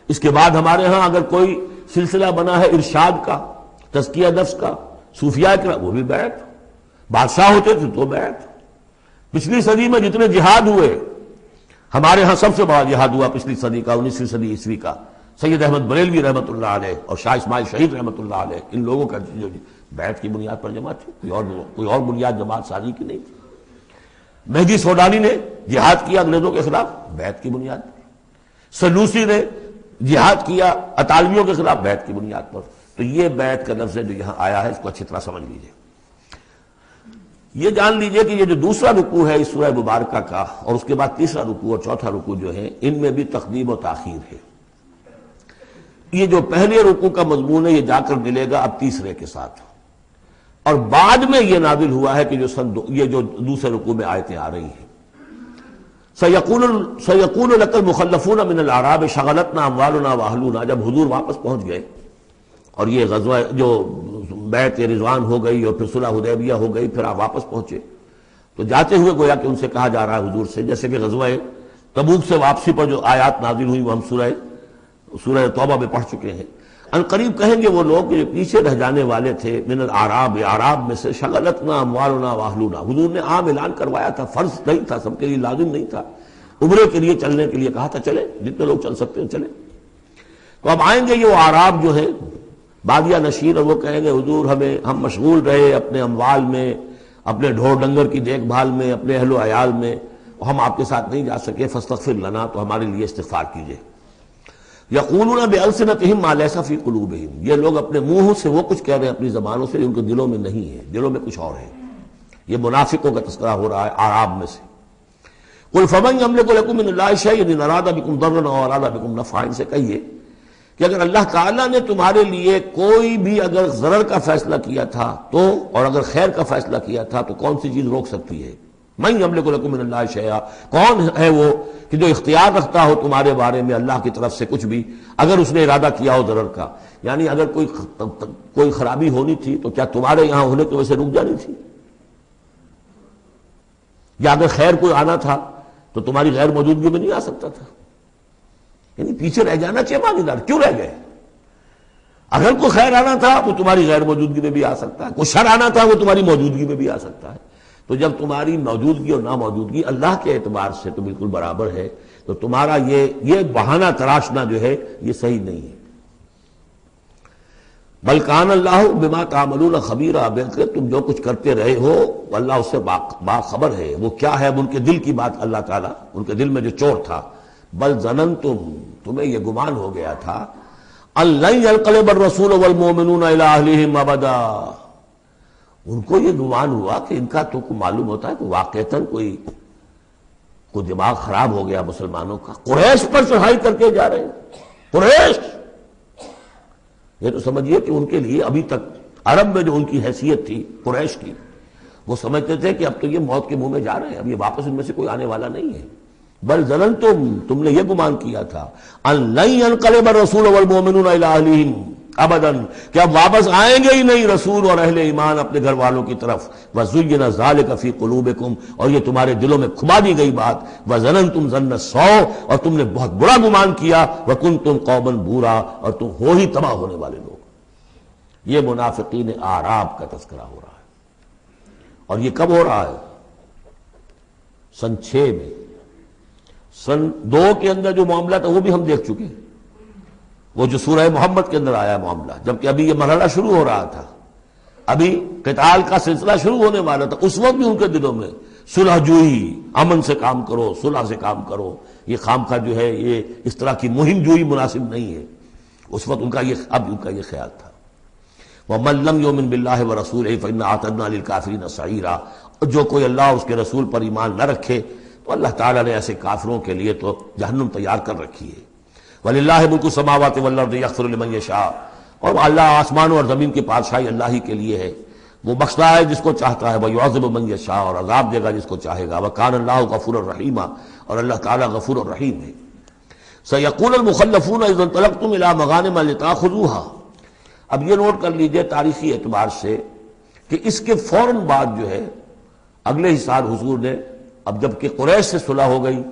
اس کے بعد ہمارے ہاں اگر کوئی سلسلہ بنا ہے ارشاد کا، تزکیہ نفس کا، صوفیاء کا، وہ بھی بیعت. بادشاہ ہوتے تھے تو بیعت. پچھلی صدی میں جتنے جہاد ہوئے، ہمارے ہاں سب سے بڑا جہاد ہوا پچھلی صدی کا، 19ویں صدی عیسوی کا، سید احمد بریلوی رحمۃ اللہ علیہ اور شاہ اسماعیل شہید رحمۃ اللہ علیہ، ان لوگوں کا جو بیعت کی بنیاد پر جماعت تھی، کوئی اور بنیاد جماعت سازی کی نہیں تھی. مہدی سوڈانی نے جہاد کیا انگریزوں کے خلاف بیعت کی بنیاد پر. سنوسی نے جہاد کیا اطالویوں کے خلاف بیعت کی بنیاد پر. تو یہ بیعت کا لفظ جو یہاں آیا ہے اس کو اچھی طرح سمجھ لیجیے. یہ جان لیجئے کہ یہ جو دوسرا رکوع ہے اس سورہ مبارکہ کا، اور اس کے بعد تیسرا رکوع اور چوتھا رکوع جو ہے، ان میں بھی تقدیم و تاخیر ہے. یہ جو پہلے رکوع کا مضمون ہے یہ جا کر ملے گا اب تیسرے کے ساتھ، اور بعد میں یہ نازل ہوا ہے کہ یہ جو دوسرے رکوع میں آیتیں آ رہی ہیں. سَيَقُولُ لَكَ الْمُخَلَّفُونَ مِنَ الْأَعْرَابِ شَغَلَتْنَا أَمْوَالُنَا وَأَهْلُونَا. جب حضور واپس پہنچ گئے اور یہ غزوہ جو بیعت رضوان ہو گئی اور پھر صلح حدیبیہ ہو گئی، پھر آپ واپس پہنچے تو جاتے ہوئے گویا کہ ان سے کہا جا رہا ہے حضور سے، جیسے کہ غزوہ تبوک سے واپسی پر جو آیات نازل ہوئی وہ ہم سورہ توبہ میں پڑھ چکے ہیں. ان قریب کہیں گے وہ لوگ جو پیچھے رہ جانے والے تھے، من الاعراب، اعراب میں سے، شغلتنا اموالنا واہلونا. حضور نے عام اعلان کروایا تھا، فرض نہیں تھا، سب کے لیے لازم نہیں تھا، عمرے کے لیے چلنے کے لیے کہا تھا چلے، جتنے لوگ چل سکتے ہیں چلے. تو اب آئیں گے یہ وہ اعراب جو ہے بادیہ نشین، اور وہ کہیں گے حضور ہم مشغول رہے اپنے اموال میں، اپنے ڈھور ڈنگر کی دیکھ بھال میں، اپنے اہل و عیال میں، ہم آپ کے ساتھ نہیں جا سکے، فاستغفر لنا، تو ہمارے لیے استغفار کیجئے. یقولون بألسنتہم ما لیس فی قلوبہم. یہ لوگ اپنے منہ سے وہ کچھ کہہ رہے ہیں اپنی زبانوں سے، ان کے دلوں میں نہیں ہے، دلوں میں کچھ اور ہے. یہ منافقوں کا تذکرہ ہو رہا ہے اعراب میں سے. قل فمن یملک لکم من اللہ شیئا ان اراد بکم ضرا او اراد بکم نفعا. ان سے کہیے کہ اگر اللہ تعالیٰ نے تمہارے لیے کوئی بھی اگر ضرر کا فیصلہ کیا تھا تو، اور اگر خیر کا فیصلہ کیا تھا تو کون سی چیز روک سکتی ہے؟ من یملک لکم من اللہ شیئا. کون ہے وہ کہ جو اختیار رکھتا ہو تمہارے بارے میں اللہ کی طرف سے کچھ بھی، اگر اس نے ارادہ کیا ہو ضرر کا؟ یعنی اگر کوئی خرابی ہونی تھی تو کیا تمہارے یہاں ہونے کی وجہ سے رک جانی تھی؟ یا اگر خیر کوئی آنا تھا تو تمہاری غیر موجودگی میں نہیں آ سکتا تھا؟ یعنی پیچھے رہ جانا چاہیے مانی دار، کیوں رہ گئے؟ اگر کوئی خیر آنا تھا وہ تمہاری غیر موجودگی میں بھی آ سکتا ہے، کوئی شر آنا تھا وہ تمہاری موجودگی میں بھی آ سکتا ہے. تو جب تمہاری موجودگی اور ناموجودگی اللہ کے اعتبار سے تو بالکل برابر ہے، تو تمہارا یہ بہانہ تراشنا جو ہے یہ صحیح نہیں ہے. بل کان اللہ بما تعملون خبیرا. بلکہ تم جو کچھ کرتے رہے ہو اللہ اس سے باخبر ہے. وہ کیا ہے؟ اب ان کے دل کی بات اللہ تعالیٰ، ان کے دل میں جو چور تھا. بل ظننتم، تمہیں یہ گمان ہو گیا تھا، ان لن ينقلب الرسول والمؤمنون الى اہلہم ابدا. ان کو یہ گمان ہوا کہ ان کا تو معلوم ہوتا ہے کہ واقعتاً کوئی دماغ خراب ہو گیا مسلمانوں کا، قریش پر چڑھائی کر کے جا رہے ہیں. قریش، یہ تو سمجھیے کہ ان کے لیے ابھی تک عرب میں جو ان کی حیثیت تھی قریش کی، وہ سمجھتے تھے کہ اب تو یہ موت کے منہ میں جا رہے ہیں، اب یہ واپس ان میں سے کوئی آنے والا نہیں ہے. بل ظننتم، تم نے یہ گمان کیا تھا، ان لن ينقلب الرسول والمؤمنون الى اہلہم ابدا، کہ اب واپس آئیں گے ہی نہیں رسول اور اہل ایمان اپنے گھر والوں کی طرف. وزین ذلک فی قلوبکم، اور یہ تمہارے دلوں میں کھما دی گئی بات. وظننتم ظن السوء، اور تم نے بہت برا گمان کیا. وکنتم قوما بورا، اور تم ہو ہی تباہ ہونے والے لوگ. یہ منافقین اعراب کا تذکرہ ہو رہا ہے. اور یہ کب ہو رہا ہے؟ سن 6 میں. سن 2 کے اندر جو معاملہ تھا وہ بھی ہم دیکھ چکے. وہ جو سورہ محمد کے اندر آیا معاملہ، جبکہ ابھی یہ مرحلہ شروع ہو رہا تھا، ابھی قتال کا سلسلہ شروع ہونے والا تھا، اس وقت بھی ان کے دلوں میں صلح جوئی، امن سے کام کرو، صلح سے کام کرو، یہ خامخواہ جو ہے یہ اس طرح کی مہم جوئی مناسب نہیں ہے، اس وقت ان کا یہ خیال تھا۔ وَمَن لَّمْ يُؤْمِن بِاللَّهِ وَرَسُولِهِ فَإِنَّا أَعْتَدْنَا لِلْكَافِرِينَ سَعِيرًا، اور جو کوئی اللہ اور اس کے رسول پر ایمان نہ رکھے تو اللہ تعالیٰ نے ایسے کافروں کے لیے تو جہنم تیار کر رکھی ہے۔ وَلِلَّهِ مُلْكُ السَّمَاوَاتِ وَالْأَرْضِ يَغْفِرُ لِمَن يَشَاءُ، اور اللہ آسمانوں اور زمین کی بادشاہی اللہ ہی کے لیے ہے، وہ بخشتا ہے جس کو چاہتا ہے، وَيُعَذِّبُ مَن يَشَاءُ، اور عذاب دے گا جس کو چاہے گا، وَكَانَ اللَّهُ غَفُورًا رَحِيمًا، اور اللہ تعالیٰ غفور الرحیم ہے۔ سَيَقُولُ الْمُخَلَّفُونَ إِذَا انطَلَقْتُمْ إِلَىٰ مَغَانِمَ لِتَأْخُذُوهَا، اب یہ نوٹ کر لیجئے تاریخی اعتبار سے کہ اس کے فوراً بعد جو ہے اگلے ہی سال حضور نے، اب جب کہ قریش سے صلح ہو گئی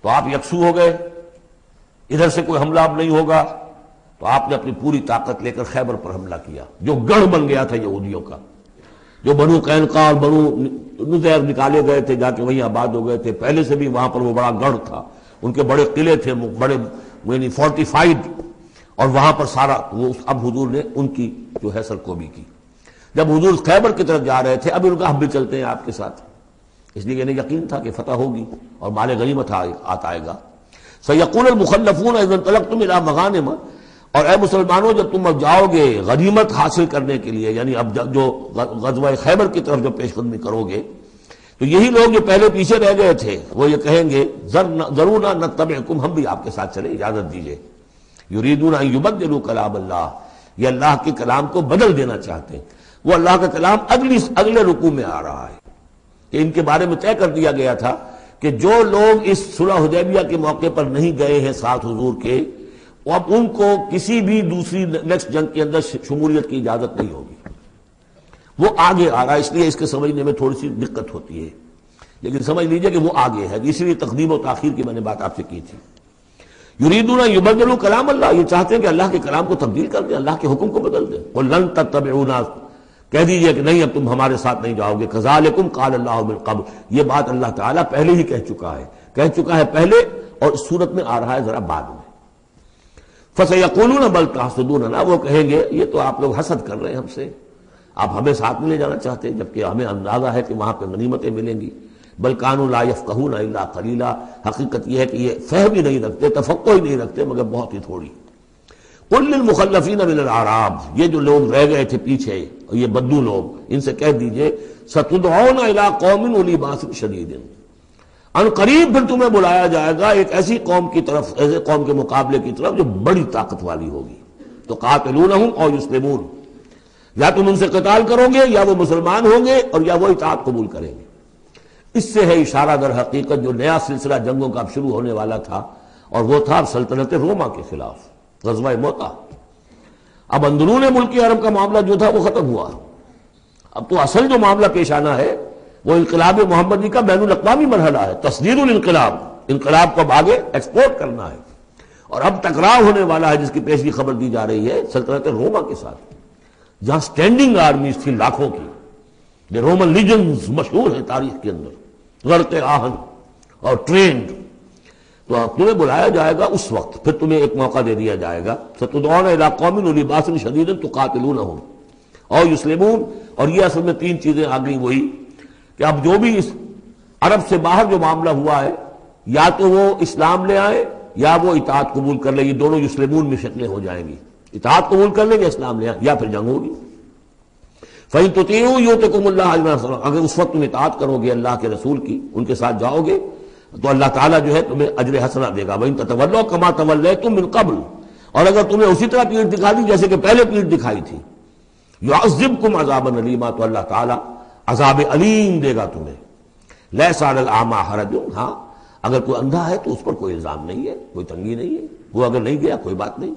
تو آپ یکسو ہو گئے، ادھر سے کوئی حملہ اب نہیں ہوگا، تو آپ نے اپنی پوری طاقت لے کر خیبر پر حملہ کیا، جو گڑھ بن گیا تھا یہودیوں کا، جو بنو قینقاع اور بنو نذیر نکالے گئے تھے، جا کے وہیں آباد ہو گئے تھے، پہلے سے بھی وہاں پر وہ بڑا گڑھ تھا، ان کے بڑے قلعے تھے، بڑے یعنی فورٹیفائڈ، اور وہاں پر سارا وہ اب حضور نے ان کی جو ہے سرکوبی کی۔ جب حضور خیبر کی طرف جا رہے تھے، اب ان کا ہم بھی چلتے ہیں آپ کے ساتھ، اس لیے انہیں یقین تھا کہ فتح ہوگی اور مال غنیمت آئے گا۔ سَيَقُولُ الْمُخَلَّفُونَ إِذَا انطَلَقْتُمْ إِلَىٰ مَغَانِمَ، اور اے مسلمانوں جب تم اب جاؤ گے غنیمت حاصل کرنے کے لیے، یعنی اب جو غزوہ خیبر کی طرف جو پیش قدمی کرو گے، تو یہی لوگ جو پہلے پیچھے رہ گئے تھے وہ یہ کہیں گے ذرونا نتبعکم، ہم بھی آپ کے ساتھ چلیں، اجازت دیجیے۔ یریدون ان یبدلوا کلام اللہ، یہ اللہ کے کلام کو بدل دینا چاہتے ہیں۔ وہ اللہ کا کلام اگلے رکوع میں آ رہا ہے کہ ان کے بارے میں طے کر دیا گیا تھا کہ جو لوگ اس صلح حدیبیہ کے موقع پر نہیں گئے ہیں ساتھ حضور کے، اب ان کو کسی بھی دوسری نیکسٹ جنگ کے اندر شمولیت کی اجازت نہیں ہوگی۔ وہ آگے آ رہا ہے، اس لیے اس کے سمجھنے میں تھوڑی سی دقت ہوتی ہے، لیکن سمجھ لیجئے کہ وہ آگے ہے، اسی لیے تقدیم و تاخیر کی میں نے بات آپ سے کی تھی۔ یریدون یبدلوا کلام اللہ، یہ چاہتے ہیں کہ اللہ کے کلام کو تبدیل کر دیں، اللہ کے حکم کو بدل دیں۔ قل لن تتبعونا، کہہ دیجئے کہ نہیں اب تم ہمارے ساتھ نہیں جاؤ گے۔ کذالکم قال اللہ من قبل، یہ بات اللہ تعالیٰ پہلے ہی کہہ چکا ہے پہلے، اور اس صورت میں آ رہا ہے ذرا بعد میں۔ فسیقولون بل تحسدوننا، وہ کہیں گے یہ تو آپ لوگ حسد کر رہے ہیں ہم سے، آپ ہمیں ساتھ میں لے جانا چاہتے ہیں جبکہ ہمیں اندازہ ہے کہ وہاں پہ غنیمتیں ملیں گی۔ بل کانوا لا یفقہون الا قلیلا، حقیقت یہ ہے کہ یہ فہم ہی نہیں رکھتے، تفقہ ہی نہیں رکھتے مگر بہت ہی تھوڑی۔ قل للمخلفین من الاعراب، یہ جو لوگ رہ گئے تھے پیچھے اور یہ بدو لوگ، ان سے کہہ دیجئے ستدعون الی قوم اولی باس شدید، ان قریب پھر تمہیں بلایا جائے گا ایک ایسی قوم کی طرف، ایسے قوم کے مقابلے کی طرف جو بڑی طاقت والی ہوگی۔ تو قاتلونہم او یسلمون، یا تم ان سے قتال کرو گے یا وہ مسلمان ہوں گے اور یا وہ اطاعت قبول کریں گے۔ اس سے ہے اشارہ در حقیقت جو نیا سلسلہ جنگوں کا اب شروع ہونے والا تھا، اور وہ تھا سلطنت روما کے خلاف غزوہ موطا۔ اب اندرون ملک عرب کا معاملہ جو تھا وہ ختم ہوا، اب تو اصل جو معاملہ پیش آنا ہے وہ انقلاب محمدی کا بین الاقوامی مرحلہ ہے، تصدیر الانقلاب، انقلاب کو اب آگے ایکسپورٹ کرنا ہے، اور اب ٹکراؤ ہونے والا ہے جس کی پیشگی خبر دی جا رہی ہے سلطنت روما کے ساتھ، جہاں سٹینڈنگ آرمیز تھی لاکھوں کی، یہ رومن لیجنز مشہور ہیں تاریخ کے اندر، غرق آہن اور ٹرینڈ۔ تو تمہیں بلایا جائے گا اس وقت، پھر تمہیں ایک موقع دے دیا جائے گا، ستدعون الی قوم اولی باس شدید تقاتلونہم او یسلمون، اور یہ اصل میں تین چیزیں آ گئیں وہی کہ اب جو بھی اس عرب سے باہر جو معاملہ ہوا ہے، یا تو وہ اسلام لے آئے یا وہ اطاعت قبول کر لیں، یہ دونوں یسلمون میں شکلیں ہو جائیں گی، اطاعت قبول کر لیں گے اسلام لے آئے یا پھر جنگ ہوگی۔ فَإِن تُطِيعُوا يُؤْتِكُمُ اللَّهُ أَجْرًا عَظِيمًا، اگر اس وقت تم اطاعت کرو گے اللہ کے رسول کی، ان کے ساتھ جاؤ گے تو اللہ تعالیٰ جو ہے تمہیں اجر حسنہ دے گا۔ وَإِن تَتَوَلَّوْا كَمَا تَوَلَّيْتُم مِّن قَبْلُ، اور اگر تمہیں اسی طرح پیٹھ دکھا دی جیسے کہ پہلے پیٹھ دکھائی تھی، يُعَذِّبْكُمْ عَذَابًا أَلِيمًا، تو اللہ تعالیٰ عذاب علیم دے گا تمہیں۔ لَيْسَ عَلَى الْأَعْمَىٰ حَرَجٌ، ہاں اگر کوئی اندھا ہے تو اس پر کوئی الزام نہیں ہے، کوئی تنگی نہیں ہے، وہ اگر نہیں گیا کوئی بات نہیں۔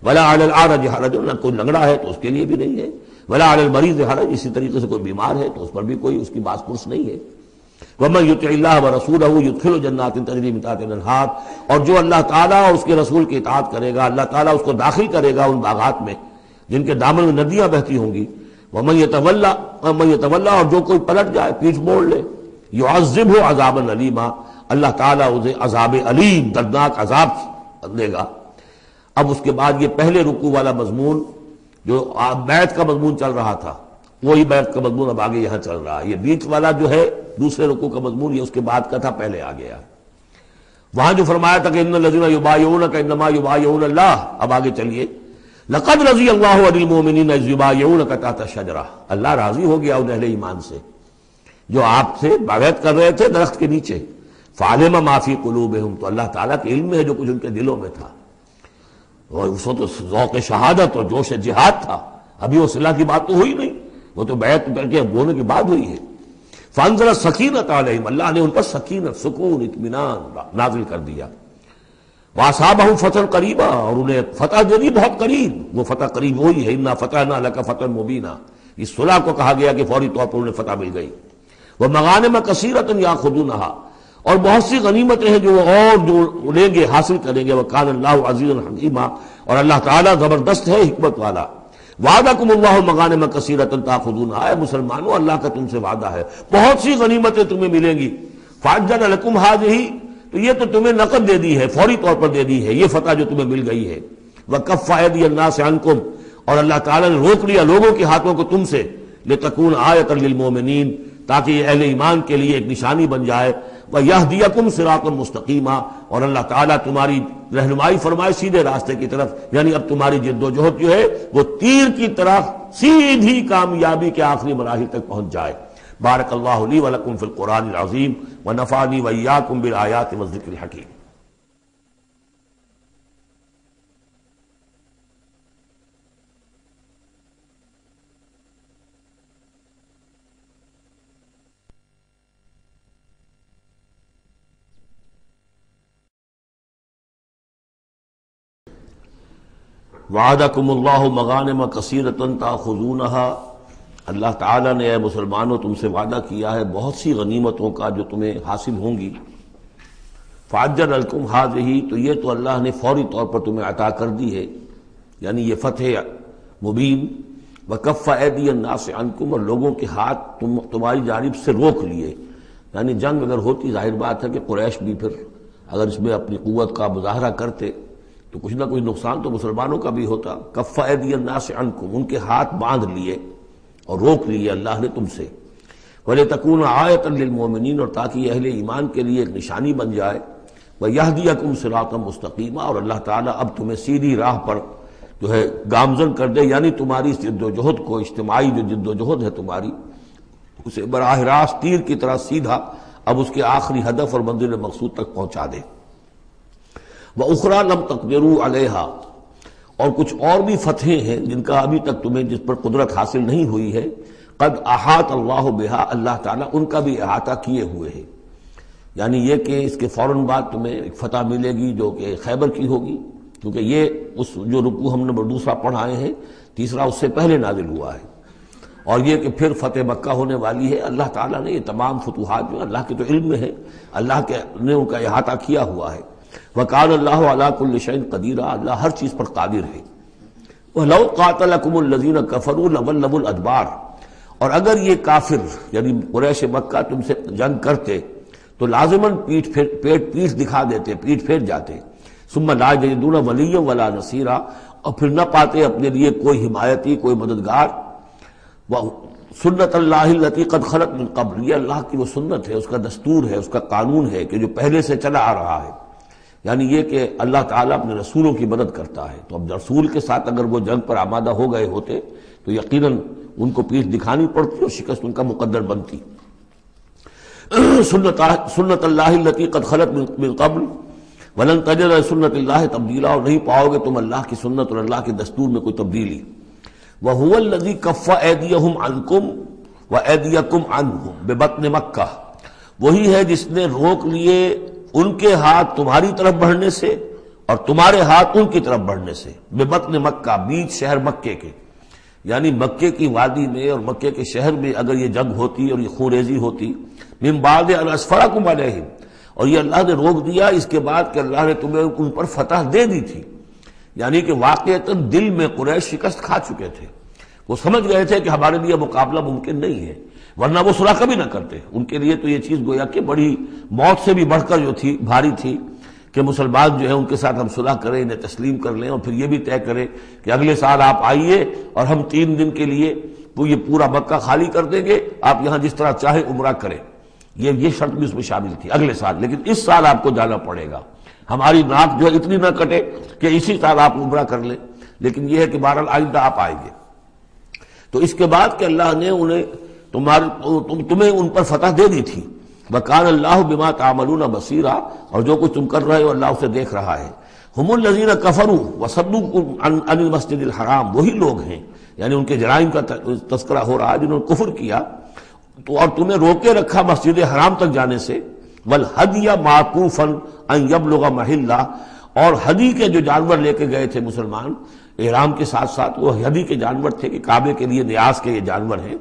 وَلَا عَلَى الْأَعْرَجِ حَرَجٌ، نہ کوئی لنگڑا ہے تو اس کے لیے بھی نہیں ہے۔ وَلَا عَلَى الْمَرِيضِ حَرَجٌ، اسی طریقے سے کوئی بیمار ہے تو اس پر بھی کوئی اس کی باس پرس نہیں ہے۔ وَمَن يُطِعِ اللَّهَ وَرَسُولَهُ يُدْخِلْهُ جَنَّاتٍ تَجْرِي مِن تحتها الْأَنْهَارُ، اور جو اللہ تعالیٰ اور اس کے رسول کی اطاعت کرے گا اللہ تعالیٰ اس کو داخل کرے گا ان باغات میں جن کے دامن میں ندیاں بہتی ہوں گی۔ وَمَن يَتَوَلَّى، اور جو کوئی پلٹ جائے پیٹھ موڑ لے، يُعَذِّبْهُ عَذَابًا أَلِيمًا، اللہ تعالیٰ اسے عذاب علیم دردناک عذاب دے گا۔ اب اس کے بعد یہ پہلے رکوع والا مضمون جو بیعت کا مضمون چل رہا تھا وہی بیعت کا مضمون اب آگے یہاں چل رہا ہے. یہ بیچ والا جو ہے دوسرے رکوع کا مضمون یہ اس کے بعد کا تھا، پہلے آ گیا. وہاں جو فرمایا تھا کہ ان الذین یبایعونک انما یبایعون اللہ، اب آگے چلیے. لقد رضی اللہ عن المؤمنین اذ یبایعونک تحت الشجرہ، اللہ راضی ہو گیا ان اہل ایمان سے جو آپ سے بیعت کر رہے تھے درخت کے نیچے. فعلم ما فی قلوبہم، تو اللہ تعالیٰ کے علم میں ہے جو کچھ ان کے دلوں میں تھا. اور اس وقت تو ذوق شہادت اور جوش جہاد تھا، ابھی وہ صلح کی بات تو ہوئی نہیں، وہ تو بیعت کر کے ہونے کی بات ہوئی ہے. فانزل السکینۃ علیہم، اللہ نے ان پر سکینت، سکون، اطمینان نازل کر دیا. واصابہم فتح قریبا، اور انہیں فتح دے دی بہت قریب. وہ فتح قریب وہی ہے انا فتحنا لک فتحا مبینا. اس صلح کو کہا گیا کہ فوری طور پر انہیں فتح مل گئی. ومغانم کثیرۃ یاخذونھا، اور بہت سی غنیمتیں ہیں جو وہ اور جو لیں گے، حاصل کریں گے. وکان اللہ عزیزا حکیما، اور اللہ تعالیٰ زبردست ہے، حکمت والا. وعدکم اللہ مغانم کثیرۃ تاخذونھا، اے مسلمانوں اللہ کا تم سے وعدہ ہے بہت سی غنیمتیں تمہیں ملیں گی. فعجل لکم ہذہ، تو یہ تو تمہیں نقد دے دی ہے، فوری طور پر دے دی ہے یہ فتح جو تمہیں مل گئی ہے. وکف ایدی الناس عنکم، اور اللہ تعالیٰ نے روک لیا لوگوں کے ہاتھوں کو تم سے. لتکون آیۃ للمؤمنین، تاکہ یہ اہل ایمان کے لیے ایک نشانی بن جائے. وَيَهْدِيَكُمْ صِرَاطًا مُسْتَقِيمًا، اور اللہ تعالیٰ تمہاری رہنمائی فرمائے سیدھے راستے کی طرف. یعنی اب تمہاری جد و جہد جو ہے وہ تیر کی طرح سیدھی کامیابی کے آخری مراحل تک پہنچ جائے. بارک اللہ لی ولکم فی القرآن العظیم ونفعنی وإیاکم بالآیات والذکر الحکیم. وعدکم اللہ مغانم کثیرۃ تاخذونھا، اللہ تعالیٰ نے اے مسلمانوں تم سے وعدہ کیا ہے بہت سی غنیمتوں کا جو تمہیں حاصل ہوں گی. فعجل لکم ہذہ، تو یہ تو اللہ نے فوری طور پر تمہیں عطا کر دی ہے، یعنی یہ فتح مبین. وکف ایدی الناس عنکم، اور لوگوں کے ہاتھ تمہاری جانب سے روک لیے. یعنی جنگ اگر ہوتی ظاہر بات ہے کہ قریش بھی پھر اگر اس میں اپنی قوت کا مظاہرہ کرتے تو کچھ نہ کچھ نقصان تو مسلمانوں کا بھی ہوتا. کف ایدی الناس عنکم، ان کے ہاتھ باندھ لیے اور روک لیے اللہ نے تم سے. وَلِتَكُونَ آیَةً لِّلْمُؤْمِنِينَ، اور تاکہ یہ اہل ایمان کے لیے ایک نشانی بن جائے. وَيَهْدِيَكُمْ صِرَاطًا مُسْتَقِيمًا، اور اللہ تعالیٰ اب تمہیں سیدھی راہ پر جو ہے گامزن کر دے. یعنی تمہاری جد و جہد کو، اجتماعی جو جد و جہد ہے تمہاری، اسے براہ راست تیر کی طرح سیدھا اب اس کے آخری ہدف اور منزل مقصود تک پہنچا دے. وَأُخْرَىٰ لَمْ تَقْدِرُوا عَلَيْهَا، اور کچھ اور بھی فتحیں ہیں جن کا ابھی تک تمہیں جس پر قدرت حاصل نہیں ہوئی ہے. قد احاط اللہ بہا، اللہ تعالیٰ ان کا بھی احاطہ کیے ہوئے ہے. یعنی یہ کہ اس کے فوراً بعد تمہیں ایک فتح ملے گی جو کہ خیبر کی ہوگی، کیونکہ یہ اس جو رکوع ہم نے دوسرا پڑھائے ہیں، تیسرا اس سے پہلے نازل ہوا ہے. اور یہ کہ پھر فتح مکہ ہونے والی ہے. اللہ تعالیٰ نے یہ تمام فتوحات جو اللہ کے تو علم میں ہے، اللہ کے نے ان کا احاطہ کیا ہوا ہے. وَقَالَ اللَّهُ عَلَىٰ كُلِّ شَيْءٍ قَدِيرٌ، اللہ ہر چیز پر قادر ہے. وَلَوْ قَاتَلَكُمُ الَّذِينَ كَفَرُوا لَوَلَّوُا الْأَدْبَارَ، اور اگر یہ کافر یعنی قریش مکہ تم سے جنگ کرتے تو لازماً پیٹ دکھا دیتے، پیٹ پھیر جاتے. ثُمَّ لَا يَجِدُونَ وَلِيًّا وَلَا نَصِيرًا، اور پھر نہ پاتے اپنے لیے کوئی حمایتی، کوئی مددگار. سنت اللہ التی قد خلت من قبل، یہ اللہ کی وہ سنت ہے، اس کا دستور ہے، اس کا قانون ہے کہ جو پہلے سے چلا آ رہا ہے. یعنی یہ کہ اللہ تعالیٰ اپنے رسولوں کی مدد کرتا ہے. تو اب رسول کے ساتھ اگر وہ جنگ پر آمادہ ہو گئے ہوتے تو یقیناً ان کو پیٹھ دکھانی پڑتی اور شکست ان کا مقدر بنتی. سنت اللہ التی قد خلت من قبل ولن تجد لسنت اللہ تبدیلا، اور نہیں پاؤ گے تم اللہ کی سنت اور اللہ کے دستور میں کوئی تبدیلی. وَهُوَ الَّذِي كَفَّ أَيْدِيَهُمْ عَنْكُمْ وَأَيْدِيَكُمْ عَنْهُمْ بِبَطْنِ مَكَّةَ، وہی ہے جس نے روک لیے ان کے ہاتھ تمہاری طرف بڑھنے سے اور تمہارے ہاتھ ان کی طرف بڑھنے سے. بِبَطْنِ مَكَّةَ، بیچ شہر مکے کے، یعنی مکے کی وادی میں اور مکے کے شہر میں اگر یہ جنگ ہوتی اور یہ خونریزی ہوتی. مِن بَعْدِ أَنْ أَسْفَرَكُمْ عَلَيْهِمْ، اور یہ اللہ نے روک دیا اس کے بعد کہ اللہ نے تمہیں ان پر فتح دے دی تھی. یعنی کہ واقعتاً دل میں قریش شکست کھا چکے تھے، وہ سمجھ گئے تھے کہ ہمارے لیے مقابلہ ممکن نہیں ہے، ورنہ وہ صلح کبھی نہ کرتے. ان کے لیے تو یہ چیز گویا کہ بڑی موت سے بھی بڑھ کر جو تھی بھاری تھی کہ مسلمان جو ہے ان کے ساتھ ہم صلح کریں، انہیں تسلیم کر لیں، اور پھر یہ بھی طے کریں کہ اگلے سال آپ آئیے اور ہم 3 دن کے لیے یہ پورا مکہ خالی کر دیں گے، آپ یہاں جس طرح چاہیں عمرہ کریں۔ یہ شرط بھی اس میں شامل تھی اگلے سال، لیکن اس سال آپ کو جانا پڑے گا، ہماری ناک جو ہے اتنی نہ کٹے کہ اسی سال آپ عمرہ کر لیں، لیکن یہ ہے کہ بہرحال آئندہ آپ آئیں گے۔ تو اس کے بعد کہ اللہ نے تمہیں ان پر فتح دے دی تھی، وَكَانَ اللَّهُ بِمَا تَعْمَلُونَ بَصِيرًا، اور جو کچھ تم کر رہے ہو اللہ اسے دیکھ رہا ہے۔ هُمُ الَّذِينَ كَفَرُوا وَصَدُّوكُمْ عَنِ الْمَسْجِدِ الْحَرَامِ، وہی لوگ ہیں، یعنی ان کے جرائم کا تذکرہ ہو رہا ہے جنہوں نے کفر کیا تو اور تمہیں روکے رکھا مسجد حرام تک جانے سے، وَالْهَدْيَ مَعْكُوفًا أَن يَبْلُغَ مَحِلَّهُ، اور ہدی کے جو جانور لے کے گئے تھے مسلمان احرام کے ساتھ ساتھ، وہ ہدی کے جانور تھے کہ کعبے کے لیے نیاز کے یہ جانور ہیں،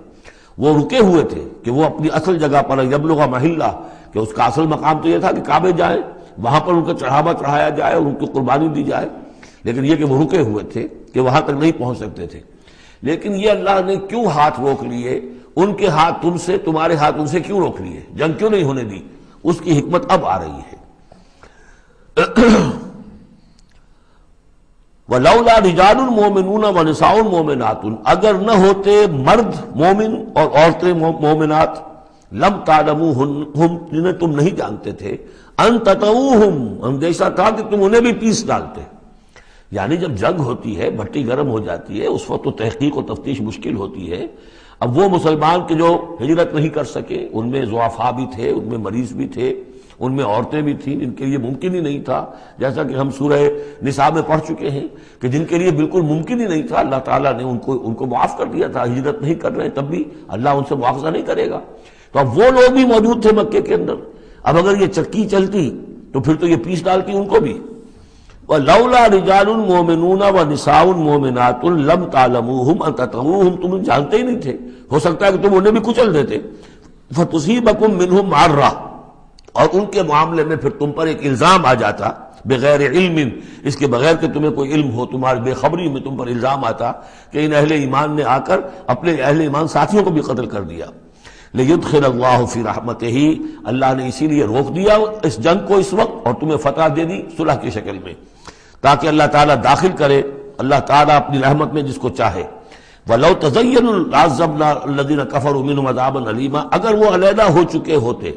وہ رکے ہوئے تھے کہ وہ اپنی اصل جگہ پر یبلغ محلہ، کہ اس کا اصل مقام تو یہ تھا کہ کعبے جائیں، وہاں پر ان کا چڑھاوا چڑھایا جائے اور ان کی قربانی دی جائے، لیکن یہ کہ وہ رکے ہوئے تھے کہ وہاں تک نہیں پہنچ سکتے تھے۔ لیکن یہ اللہ نے کیوں ہاتھ روک لیے، ان کے ہاتھ تم سے، تمہارے ہاتھ ان سے کیوں روک لیے، جنگ کیوں نہیں ہونے دی، اس کی حکمت اب آ رہی ہے۔ وَلَوْلَا رِجَالٌ مُؤْمِنُونَ وَنِسَاءٌ مُؤْمِنَاتٌ، اگر نہ ہوتے مرد مومن اور عورتیں مومنات، لم تعلموہم، جنہیں تم نہیں جانتے تھے، ان تطؤوہم، اندیشہ تھا کہ تم انہیں بھی پیس ڈالتے۔ یعنی جب جنگ ہوتی ہے، بھٹی گرم ہو جاتی ہے، اس وقت تو تحقیق و تفتیش مشکل ہوتی ہے۔ اب وہ مسلمان کے جو ہجرت نہیں کر سکے، ان میں ضعفاء بھی تھے، ان میں مریض بھی تھے، ان میں عورتیں بھی تھیں جن کے لیے ممکن ہی نہیں تھا، جیسا کہ ہم سورہ نساء میں پڑھ چکے ہیں کہ جن کے لیے بالکل ممکن ہی نہیں تھا، اللہ تعالیٰ نے ان کو معاف کر دیا تھا، ہجرت نہیں کر رہے تب بھی اللہ ان سے مواخذہ نہیں کرے گا۔ تو اب وہ لوگ بھی موجود تھے مکے کے اندر، اب اگر یہ چکی چلتی تو پھر تو یہ پیس ڈالتی ان کو بھی۔ وَلَوْلَا رِجَالٌ مُؤْمِنُونَ وَنِسَاءٌ مُؤْمِنَاتٌ لَمْ تَعْلَمُوهُمْ أَن تَطْؤُوهُمْ، تم جانتے ہی نہیں تھے، ہو سکتا ہے کہ تم انہیں بھی کچل دیتے، فَتُصِيبَكُم مِّنْهُمْ مَعَرَّةٌ، اور ان کے معاملے میں پھر تم پر ایک الزام آ جاتا، بغیر علم، اس کے بغیر کہ تمہیں کوئی علم ہو، تمہاری بے خبری میں تم پر الزام آتا کہ ان اہل ایمان نے آ کر اپنے اہل ایمان ساتھیوں کو بھی قتل کر دیا۔ لِيُدْخِلَ اللَّهُ فِي رَحْمَتِهِ، اللہ نے اسی لیے روک دیا اس جنگ کو اس وقت اور تمہیں فتح دے دی صلح کی شکل میں، تاکہ اللہ تعالیٰ داخل کرے اللہ تعالیٰ اپنی رحمت میں جس کو چاہے۔ وَلَوْ تَزَيَّنُوا لَعَذَّبْنَا الَّذِينَ كَفَرُوا مِنْهُمْ عَذَابًا أَلِيمًا، اگر وہ علیحدہ ہو چکے ہوتے،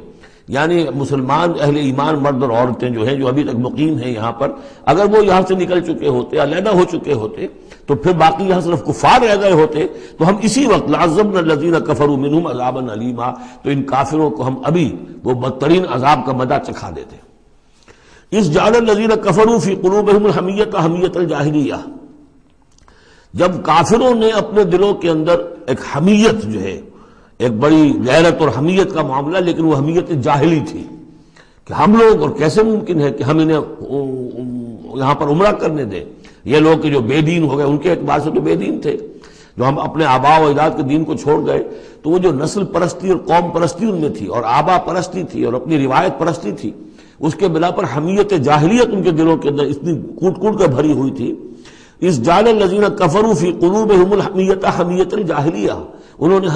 یعنی مسلمان اہل ایمان مرد اور عورتیں جو ہیں جو ابھی تک مقیم ہیں یہاں پر، اگر وہ یہاں سے نکل چکے ہوتے، علیحدہ ہو چکے ہوتے، تو پھر باقی یہاں صرف کفار رہ گئے ہوتے، تو ہم اسی وقت لَعَذَّبْنَا الَّذِينَ كَفَرُوا مِنْهُمْ عَذَابًا أَلِيمًا، تو ان کافروں کو ہم ابھی وہ بدترین عذاب کا مزہ چکھا دیتے۔ اس جعل الذین کفروا فی قلوبہم الحمیۃ حمیۃ الجاہلیہ، جب کافروں نے اپنے دلوں کے اندر ایک حمیت جو ہے، ایک بڑی غیرت اور حمیت کا معاملہ، لیکن وہ حمیت جاہلی تھی کہ ہم لوگ، اور کیسے ممکن ہے کہ ہم انہیں یہاں پر عمرہ کرنے دیں، یہ لوگ کہ جو بے دین ہو گئے، ان کے اعتبار سے تو بے دین تھے، جو ہم اپنے آبا و اجداد کے دین کو چھوڑ گئے، تو وہ جو نسل پرستی اور قوم پرستی ان میں تھی، اور آبا پرستی تھی، اور اپنی روایت پرستی تھی، اس کے بنا پر حمیت جاہلیت ان کے دلوں کے اندر اتنی کوٹ کوٹ کر بھری ہوئی تھی۔ اس جعل الذین کفروا فی قلوبہم الحمیۃ حمیۃ الجاہلیہ، انہوں نے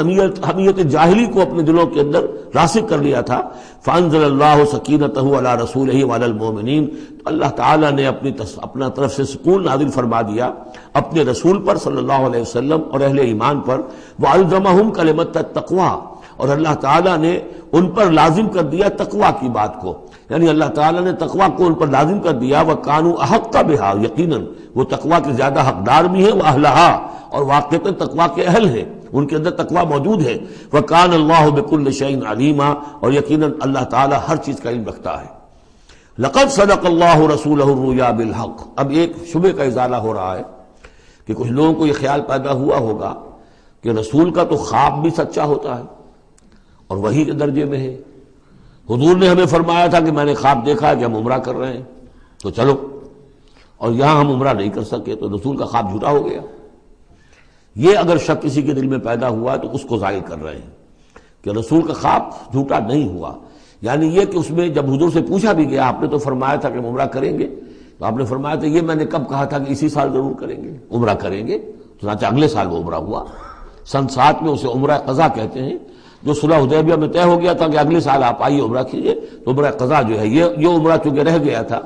حمیت جاہلی کو اپنے دلوں کے اندر راسخ کر لیا تھا۔ فانزل اللہ سکینتہ علی رسولہ وعلی المؤمنین، اللہ تعالیٰ نے اپنا طرف سے سکون نازل فرما دیا اپنے رسول پر صلی اللہ علیہ وسلم اور اہل ایمان پر، وَأَلْزَمَهُمْ كَلِمَةَ التَّقْوَىٰ، اور اللہ تعالیٰ نے ان پر لازم کر دیا تقویٰ کی بات کو، یعنی اللہ تعالیٰ نے تقویٰ کو ان پر لازم کر دیا۔ وَكَانُوا أَحَقَّ بِهَا، یقیناً وہ تقویٰ کے زیادہ حقدار بھی ہیں، وَأَهْلَهَا، اور واقعتاً تقویٰ کے اہل ہیں، ان کے اندر تقویٰ موجود ہے۔ وَكَانَ اللَّهُ بِكُلِّ شَيْءٍ عَلِيمًا، اور یقیناً اللہ تعالیٰ ہر چیز کا علم رکھتا ہے۔ لَقَدْ صَدَقَ اللَّهُ رَسُولَهُ الرُّؤْيَا بِالْحَقِّ، اب ایک شبہ کا ازالہ ہو رہا ہے کہ کچھ لوگوں کو یہ خیال پیدا ہوا ہوگا کہ رسول کا تو خواب بھی سچا ہوتا ہے اور وحی کے درجے میں ہے، حضور نے ہمیں فرمایا تھا کہ میں نے خواب دیکھا ہے کہ ہم عمرہ کر رہے ہیں تو چلو، اور یہاں ہم عمرہ نہیں کر سکے تو رسول کا خواب جھوٹا ہو گیا۔ یہ اگر شک کسی کے دل میں پیدا ہوا تو اس کو ظاہر کر رہے ہیں کہ رسول کا خواب جھوٹا نہیں ہوا، یعنی یہ کہ اس میں جب حضور سے پوچھا بھی گیا، آپ نے تو فرمایا تھا کہ ہم عمرہ کریں گے، تو آپ نے فرمایا تھا یہ میں نے کب کہا تھا کہ اسی سال ضرور کریں گے، عمرہ کریں گے، چنانچہ اگلے سال وہ عمرہ ہوا۔ سن 7 میں اسے عمرہ قضا کہتے ہیں، جو صلح حدیبیہ میں طے ہو گیا تھا کہ اگلے سال آپ آئیے عمرہ کیجئے، تو عمرہ قضا جو ہے یہ عمرہ چونکہ رہ گیا تھا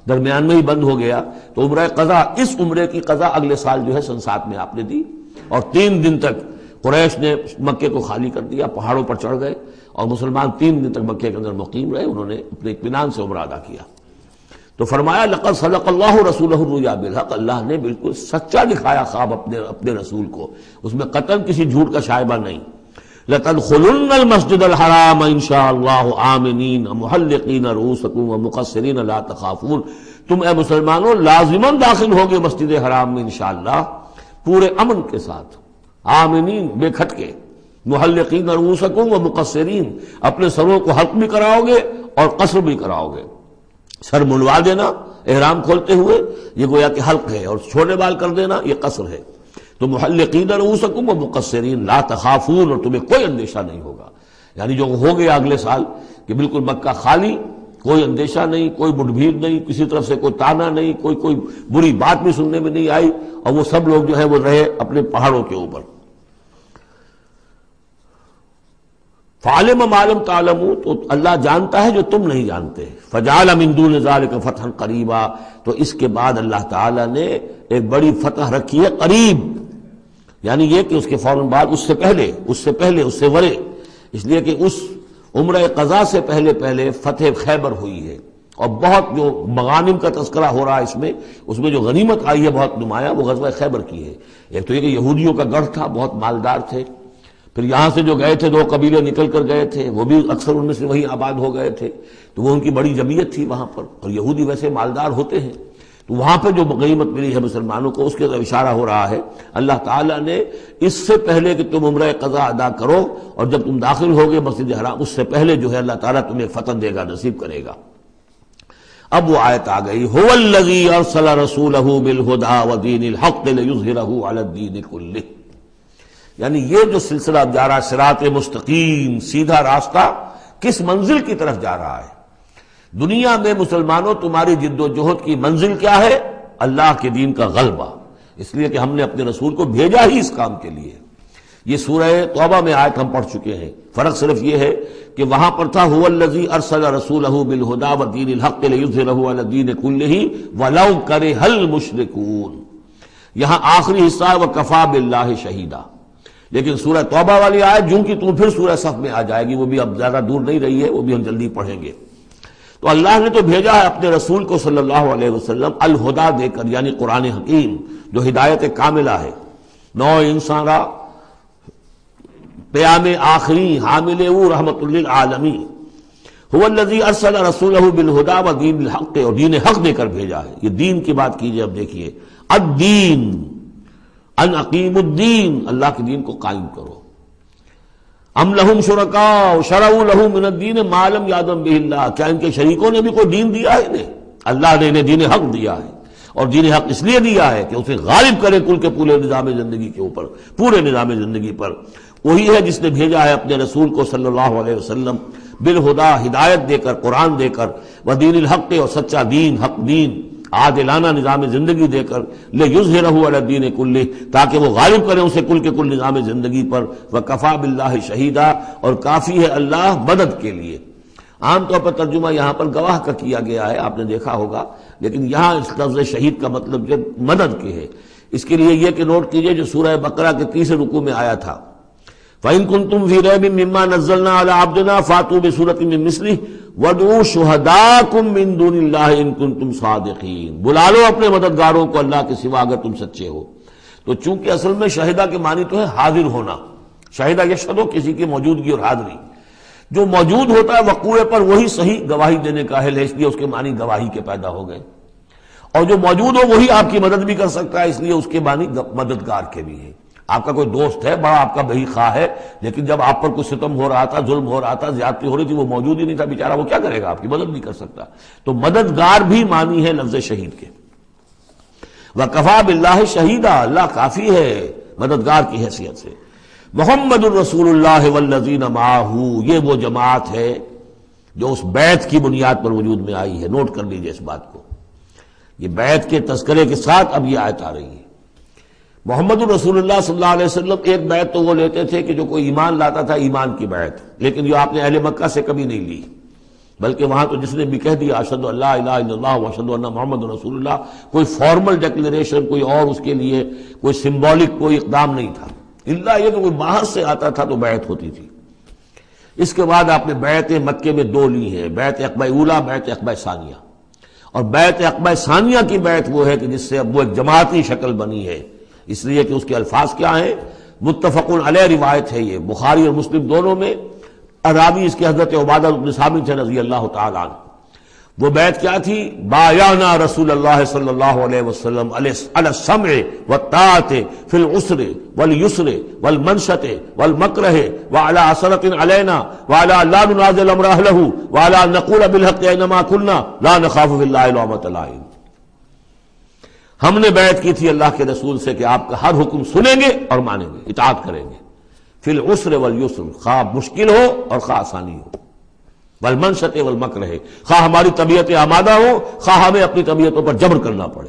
درمیان میں ہی بند ہو گیا، تو عمرہ قضا، اس عمرے کی قضا اگلے سال جو ہے سن 7 میں آپ نے دی، اور 3 دن تک قریش نے مکے کو خالی کر دیا، پہاڑوں پر چڑھ گئے، اور مسلمان 3 دن تک مکے کے اندر مقیم رہے، انہوں نے اپنے اطمینان سے عمرہ ادا کیا۔ تو فرمایا لقد صدق اللہ رسولہ الرؤیا بالحق، اللہ نے بالکل سچا دکھایا خواب اپنے رسول کو، اس میں قطعاً کسی جھوٹ کا شائبہ نہیں۔ لتدخلن المسجد الحرام ان شاء اللہ آمنین محلقین رؤوسکم ومقصرین لا تخافون، تم اے مسلمانوں لازماً داخل ہوگے مسجد حرام میں انشاءاللہ پورے امن کے ساتھ، آمنین بے کھٹکے، محلقین رؤوسکم ومقصرین، اپنے سروں کو حلق بھی کراؤ گے اور قصر بھی کراؤ گے، سر منڈوا دینا احرام کھولتے ہوئے یہ گویا کہ حلق ہے، اور چھوٹے بال کر دینا یہ قصر ہے۔ تو محلقین رؤوسکم ومقصرین لا تخافون، اور تمہیں کوئی اندیشہ نہیں ہوگا، یعنی جو ہو گیا اگلے سال کہ بالکل مکہ خالی، کوئی اندیشہ نہیں، کوئی مٹ بھیڑ نہیں، کسی طرف سے کوئی تانا نہیں، کوئی بری بات بھی سننے میں نہیں آئی، اور وہ سب لوگ جو ہے وہ رہے اپنے پہاڑوں کے اوپر۔ فعلم ما لم تعلموا، تو اللہ جانتا ہے جو تم نہیں جانتے، فجعل من دون ذلك فتحا قریبا، تو اس کے بعد اللہ تعالی نے ایک بڑی فتح رکھی ہے قریب، یعنی یہ کہ اس کے فوراً بعد اس سے ورے، اس لیے کہ اس عمرہ قضا سے پہلے فتح خیبر ہوئی ہے، اور بہت جو مغانم کا تذکرہ ہو رہا ہے اس میں جو غنیمت آئی ہے بہت نمایاں، وہ غزوہ خیبر کی ہے۔ ایک تو یہ کہ یہودیوں کا گڑھ تھا، بہت مالدار تھے، پھر یہاں سے جو گئے تھے 2 قبیلے نکل کر گئے تھے، وہ بھی اکثر ان میں سے وہی آباد ہو گئے تھے، تو وہ ان کی بڑی جمعیت تھی وہاں پر، اور یہودی ویسے مالدار ہوتے ہیں، تو وہاں پہ جو غنیمت ملی ہے مسلمانوں کو، اس کے اشارہ ہو رہا ہے اللہ تعالیٰ نے اس سے پہلے کہ تم عمرہ قضا ادا کرو، اور جب تم داخل ہوگے مسجد حرام اس سے پہلے جو ہے اللہ تعالیٰ تمہیں فتح دے گا، نصیب کرے گا۔ اب وہ آیت آ گئی، هو الذی ارسل رسولہ بالہدی ودین الحق لیظہرہ علی الدین کلہ، یعنی یہ جو سلسلہ اب جا رہا ہے، صراط مستقیم، سیدھا راستہ کس منزل کی طرف جا رہا ہے؟ دنیا میں مسلمانوں تمہاری جد و جہد کی منزل کیا ہے؟ اللہ کے دین کا غلبہ، اس لیے کہ ہم نے اپنے رسول کو بھیجا ہی اس کام کے لیے۔ یہ سورہ توبہ میں آیت ہم پڑھ چکے ہیں، فرق صرف یہ ہے کہ وہاں پر تھا هو الذی ارسل رسولہ بالہدی ودین الحق لیظہرہ علی الدین کلہ ولو کرہ المشرکون، یہاں آخری حصہ ہے وکفی باللہ شہیدا، لیکن سورہ توبہ والی آیت جوں کی توں پھر سورہ صف میں آ جائے گی، وہ بھی اب زیادہ دور نہیں رہی ہے، وہ بھی ہم جلدی پڑھیں گے۔ تو اللہ نے تو بھیجا ہے اپنے رسول کو صلی اللہ علیہ وسلم الہدا دے کر، یعنی قرآن حکیم جو ہدایت کاملہ ہے، نو انسان را پیام آخری حامل او رحمت للعالمین، هو الذی ارسل رسولہ بالہدی ودین الحق، اور دین حق دے کر بھیجا ہے۔ یہ دین کی بات کیجئے، اب دیکھیے الدین، ان اقیم الدین، اللہ کے دین کو قائم کرو۔ ام لہم شرکاء شرعوا لہم من الدین ما لم یأذن بہ اللہ، کیا ان کے شریکوں نے بھی کوئی دین دیا ہے انہیں؟ اللہ نے انہیں دین حق دیا ہے، اور دین حق اس لیے دیا ہے کہ اسے غالب کرے کل کے پورے نظام زندگی کے اوپر، پورے نظام زندگی پر۔ وہی ہے جس نے بھیجا ہے اپنے رسول کو صلی اللہ علیہ وسلم بالہدا، ہدایت دے کر، قرآن دے کر، ودین الحق، اور سچا دین، حق دین، عادلانہ نظام زندگی دے کر، لیظہرہ علی الدین کلہ، تاکہ وہ غالب کرے اسے کل کے کل نظام زندگی پر، وکفی باللہ شہیدا، اور کافی ہے اللہ مدد کے لیے۔ عام طور پر ترجمہ یہاں پر گواہ کا کیا گیا ہے، آپ نے دیکھا ہوگا، لیکن یہاں اس لفظ شہید کا مطلب جو مدد کے ہے۔ اس کے لیے یہ کہ نوٹ کیجئے جو سورہ بقرہ کے 30 رکوع میں آیا تھا، فَإِن كُنتُمْ فِي رَيْبٍ مِّمَّا نَزَّلْنَا عَلَىٰ عَبْدِنَا فَأْتُوا بِسُورَةٍ مِّن مِّثْلِهِ وَادْعُوا شُهَدَاءَكُم مِّن دُونِ اللَّهِ إِن كُنتُمْ صَادِقِينَ، بلا لو اپنے مددگاروں کو اللہ کے سوا اگر تم سچے ہو۔ تو چونکہ اصل میں شہیدہ کے معنی تو ہے حاضر ہونا، شہیدہ یشہدو، کسی کی موجودگی اور حاضری، جو موجود ہوتا ہے وقوع پر وہی صحیح گواہی دینے کا اہل ہے، اس لیے اس کے معنی گواہی کے پیدا ہو گئے، اور جو موجود ہو وہی آپ کی مدد بھی کر سکتا ہے، اس لیے اس کے معنی مددگار کے بھی ہیں۔ آپ کا کوئی دوست ہے، بڑا آپ کا بہی خواہ ہے، لیکن جب آپ پر کوئی ستم ہو رہا تھا، ظلم ہو رہا تھا، زیادتی ہو رہی تھی، وہ موجود ہی نہیں تھا بیچارہ، وہ کیا کرے گا؟ آپ کی مدد نہیں کر سکتا۔ تو مددگار بھی معنی ہے لفظ شہید کے۔ وَكَفَى بِاللَّهِ شَهِيدًا، اللہ کافی ہے مددگار کی حیثیت سے۔ محمد الرسول اللہ والذین معہ، یہ وہ جماعت ہے جو اس بیعت کی بنیاد پر وجود میں آئی ہے۔ نوٹ کر لیجئے اس بات کو، یہ بیعت کے تذکرے کے ساتھ اب یہ آیت آ رہی ہے۔ محمد الرسول اللہ صلی اللہ علیہ وسلم ایک بیعت تو وہ لیتے تھے کہ جو کوئی ایمان لاتا تھا، ایمان کی بیعت، لیکن جو آپ نے اہل مکہ سے کبھی نہیں لی، بلکہ وہاں تو جس نے بھی کہہ دیا اشہد ان لا الہ الا اللہ و اشہد ان محمد رسول اللہ، کوئی فارمل ڈیکلیریشن، کوئی اور اس کے لیے کوئی سمبولک کوئی اقدام نہیں تھا، الا یہ کہ کوئی باہر سے آتا تھا تو بیعت ہوتی تھی۔ اس کے بعد آپ نے بیعت مکے میں دو لی ہیں، بیعت عقبہ اولیٰ، بیعت عقبہ ثانیہ۔ اور بیعت عقبہ ثانیہ کی بیعت وہ ہے کہ جس سے اب وہ ایک جماعتی شکل بنی ہے، اس لیے کہ اس کے الفاظ کیا ہیں، متفق علیہ روایت ہے، یہ بخاری اور مسلم دونوں میں، راوی اس کے حضرت عبادہ بن صامت رضی اللہ تعالی عنہ۔ وہ بیعت کیا تھی؟ بایعنا رسول اللہ صلی اللہ علیہ وسلم علی السمع والطاعۃ فی العسر والیسر والمنشط والمکرہ وعلی عثرۃ علینا وعلی لا ننازع الامر اہلہ وعلی ان نقول بالحق اینما کنا لا نخاف فی اللہ لومۃ لائم۔ ہم نے بیعت کی تھی اللہ کے رسول سے کہ آپ کا ہر حکم سنیں گے اور مانیں گے، اطاعت کریں گے، فی العسر والیسر، خواہ مشکل ہو اور خواہ آسانی ہو، والمنشط والمکرہ، خواہ ہماری طبیعت آمادہ ہو، خواہ ہمیں اپنی طبیعتوں پر جبر کرنا پڑے،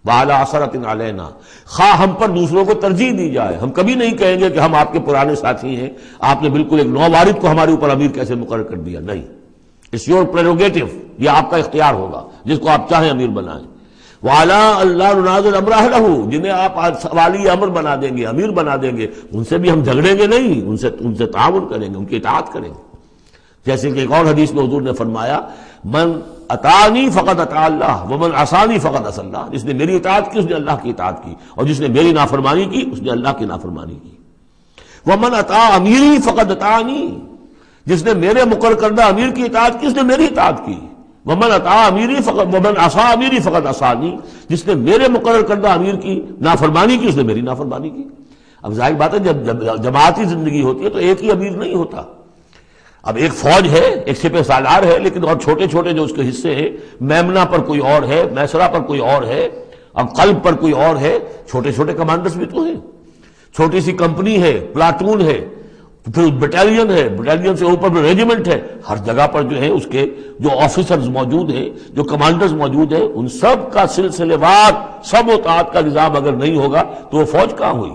وعلی عثرۃ علینا، خواہ ہم پر دوسروں کو ترجیح دی جائے۔ ہم کبھی نہیں کہیں گے کہ ہم آپ کے پرانے ساتھی ہیں، آپ نے بالکل ایک نووارد کو ہمارے اوپر امیر کیسے مقرر کر دیا، نہیں، اٹس یور پریروگیٹو، یہ آپ کا اختیار ہوگا، جس کو آپ چاہیں امیر بنائیں۔ وعلیٰ اللہ ننازع الامر اہلہ، جنہیں آپ والی امر بنا دیں گے، امیر بنا دیں گے، ان سے بھی ہم جھگڑیں گے نہیں، ان سے تعاون کریں گے، ان کی اطاعت کریں گے۔ جیسے کہ ایک اور حدیث میں حضور نے فرمایا من اطاعنی فقد اطاع اللہ ومن عصانی فقد عصی اللہ، جس نے میری اطاعت کی اس نے اللہ کی اطاعت کی، اور جس نے میری نافرمانی کی اس نے اللہ کی نافرمانی کی۔ ومن اطاع امیری فقد اطاعنی، جس نے میرے مقرر کردہ امیر کی اطاعت کی اس نے میری اطاعت کی۔ ومن اطاع امیری فقد ومن عصی امیری فقد عصانی، جس نے میرے مقرر کردہ امیر کی نافرمانی کی اس نے میری نافرمانی کی۔ اب ظاہر بات ہے جب جماعتی زندگی ہوتی ہے تو ایک ہی امیر نہیں ہوتا، اب ایک فوج ہے، ایک سپہ سالار ہے، لیکن اور چھوٹے چھوٹے جو اس کے حصے ہیں، میمنہ پر کوئی اور ہے، میسرہ پر کوئی اور ہے، اب قلب پر کوئی اور ہے، چھوٹے چھوٹے کمانڈرز بھی تو ہیں، چھوٹی سی کمپنی ہے، پلاٹون ہے، پھر بٹالین ہے، بٹالین سے اوپر ریجیمنٹ ہے، ہر جگہ پر جو ہے اس کے جو آفیسرز موجود ہیں، جو کمانڈرز موجود ہیں، ان سب کا سلسلے وار سب اطاعت کا نظام اگر نہیں ہوگا تو وہ فوج کہاں ہوئی؟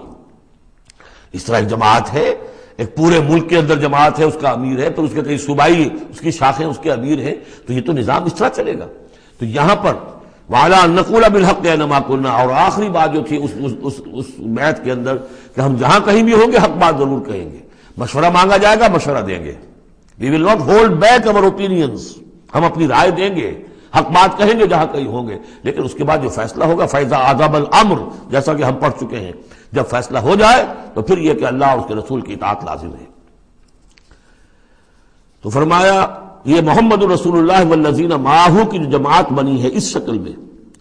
اس طرح ایک جماعت ہے، ایک پورے ملک کے اندر جماعت ہے، اس کا امیر ہے، تو اس کے کئی صوبائی اس کی شاخیں اس کے امیر ہیں، تو یہ تو نظام اس طرح چلے گا۔ تو یہاں پر وعلیٰ ان نقول بالحق اینما کنا، اور آخری بات جو تھی اس بیعت کے اندر کہ ہم جہاں کہیں بھی ہوں گے حق بات ضرور کہیں گے، مشورہ مانگا جائے گا مشورہ دیں گے، وی ول ناٹ ہولڈ بیک اور اوپینینز، ہم اپنی رائے دیں گے، حق بات کہیں گے جہاں کہیں ہوں گے، لیکن اس کے بعد جو فیصلہ ہوگا فیضا عذاب الامر، جیسا کہ ہم پڑھ چکے ہیں، جب فیصلہ ہو جائے تو پھر یہ کہ اللہ اور اس کے رسول کی اطاعت لازم ہے۔ تو فرمایا یہ محمد رسول اللہ والذین معہ کی جو جماعت بنی ہے اس شکل میں،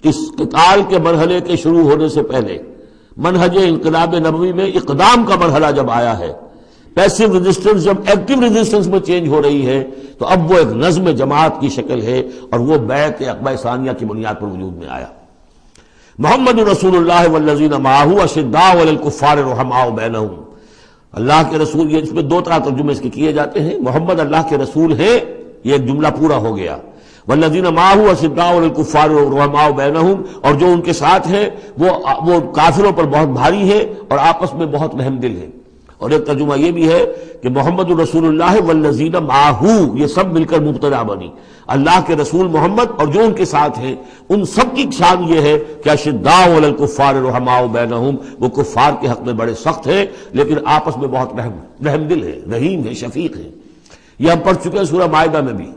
اس قتال کے مرحلے کے شروع ہونے سے پہلے، منہج انقلاب نبوی میں اقدام کا مرحلہ جب آیا ہے، پیسو ریزسٹنس جب ایکٹیو ریزسٹنس میں چینج ہو رہی ہے، تو اب وہ ایک نظم جماعت کی شکل ہے، اور وہ بیعت عقبہ ثانیہ کی بنیاد پر وجود میں آیا۔ محمد رسول اللہ والذین معہ اشداء علی الکفار رحماء بینہم، اللہ کے رسول، یہ اس میں دو طرح ترجمے اس کے کیے جاتے ہیں، محمد اللہ کے رسول ہیں، یہ ایک جملہ پورا ہو گیا، والذین معہ اشداء علی الکفار رحماء بینہم، اور جو ان کے ساتھ ہیں وہ کافروں پر بہت بھاری ہیں اور آپس میں بہت رحم دل ہیں۔ اور ایک ترجمہ یہ بھی ہے کہ محمد رسول اللہ والذین معہ، یہ سب مل کر مبتدا بنی، اللہ کے رسول محمد اور جو ان کے ساتھ ہیں ان سب کی شان یہ ہے کہ اشداء علی الکفار رحماء بینہم، وہ کفار کے حق میں بڑے سخت ہیں لیکن آپس میں بہت رحم دل ہے، رحیم ہے، شفیق ہے۔ یہ ہم پڑھ چکے ہیں سورہ مائدہ میں بھی،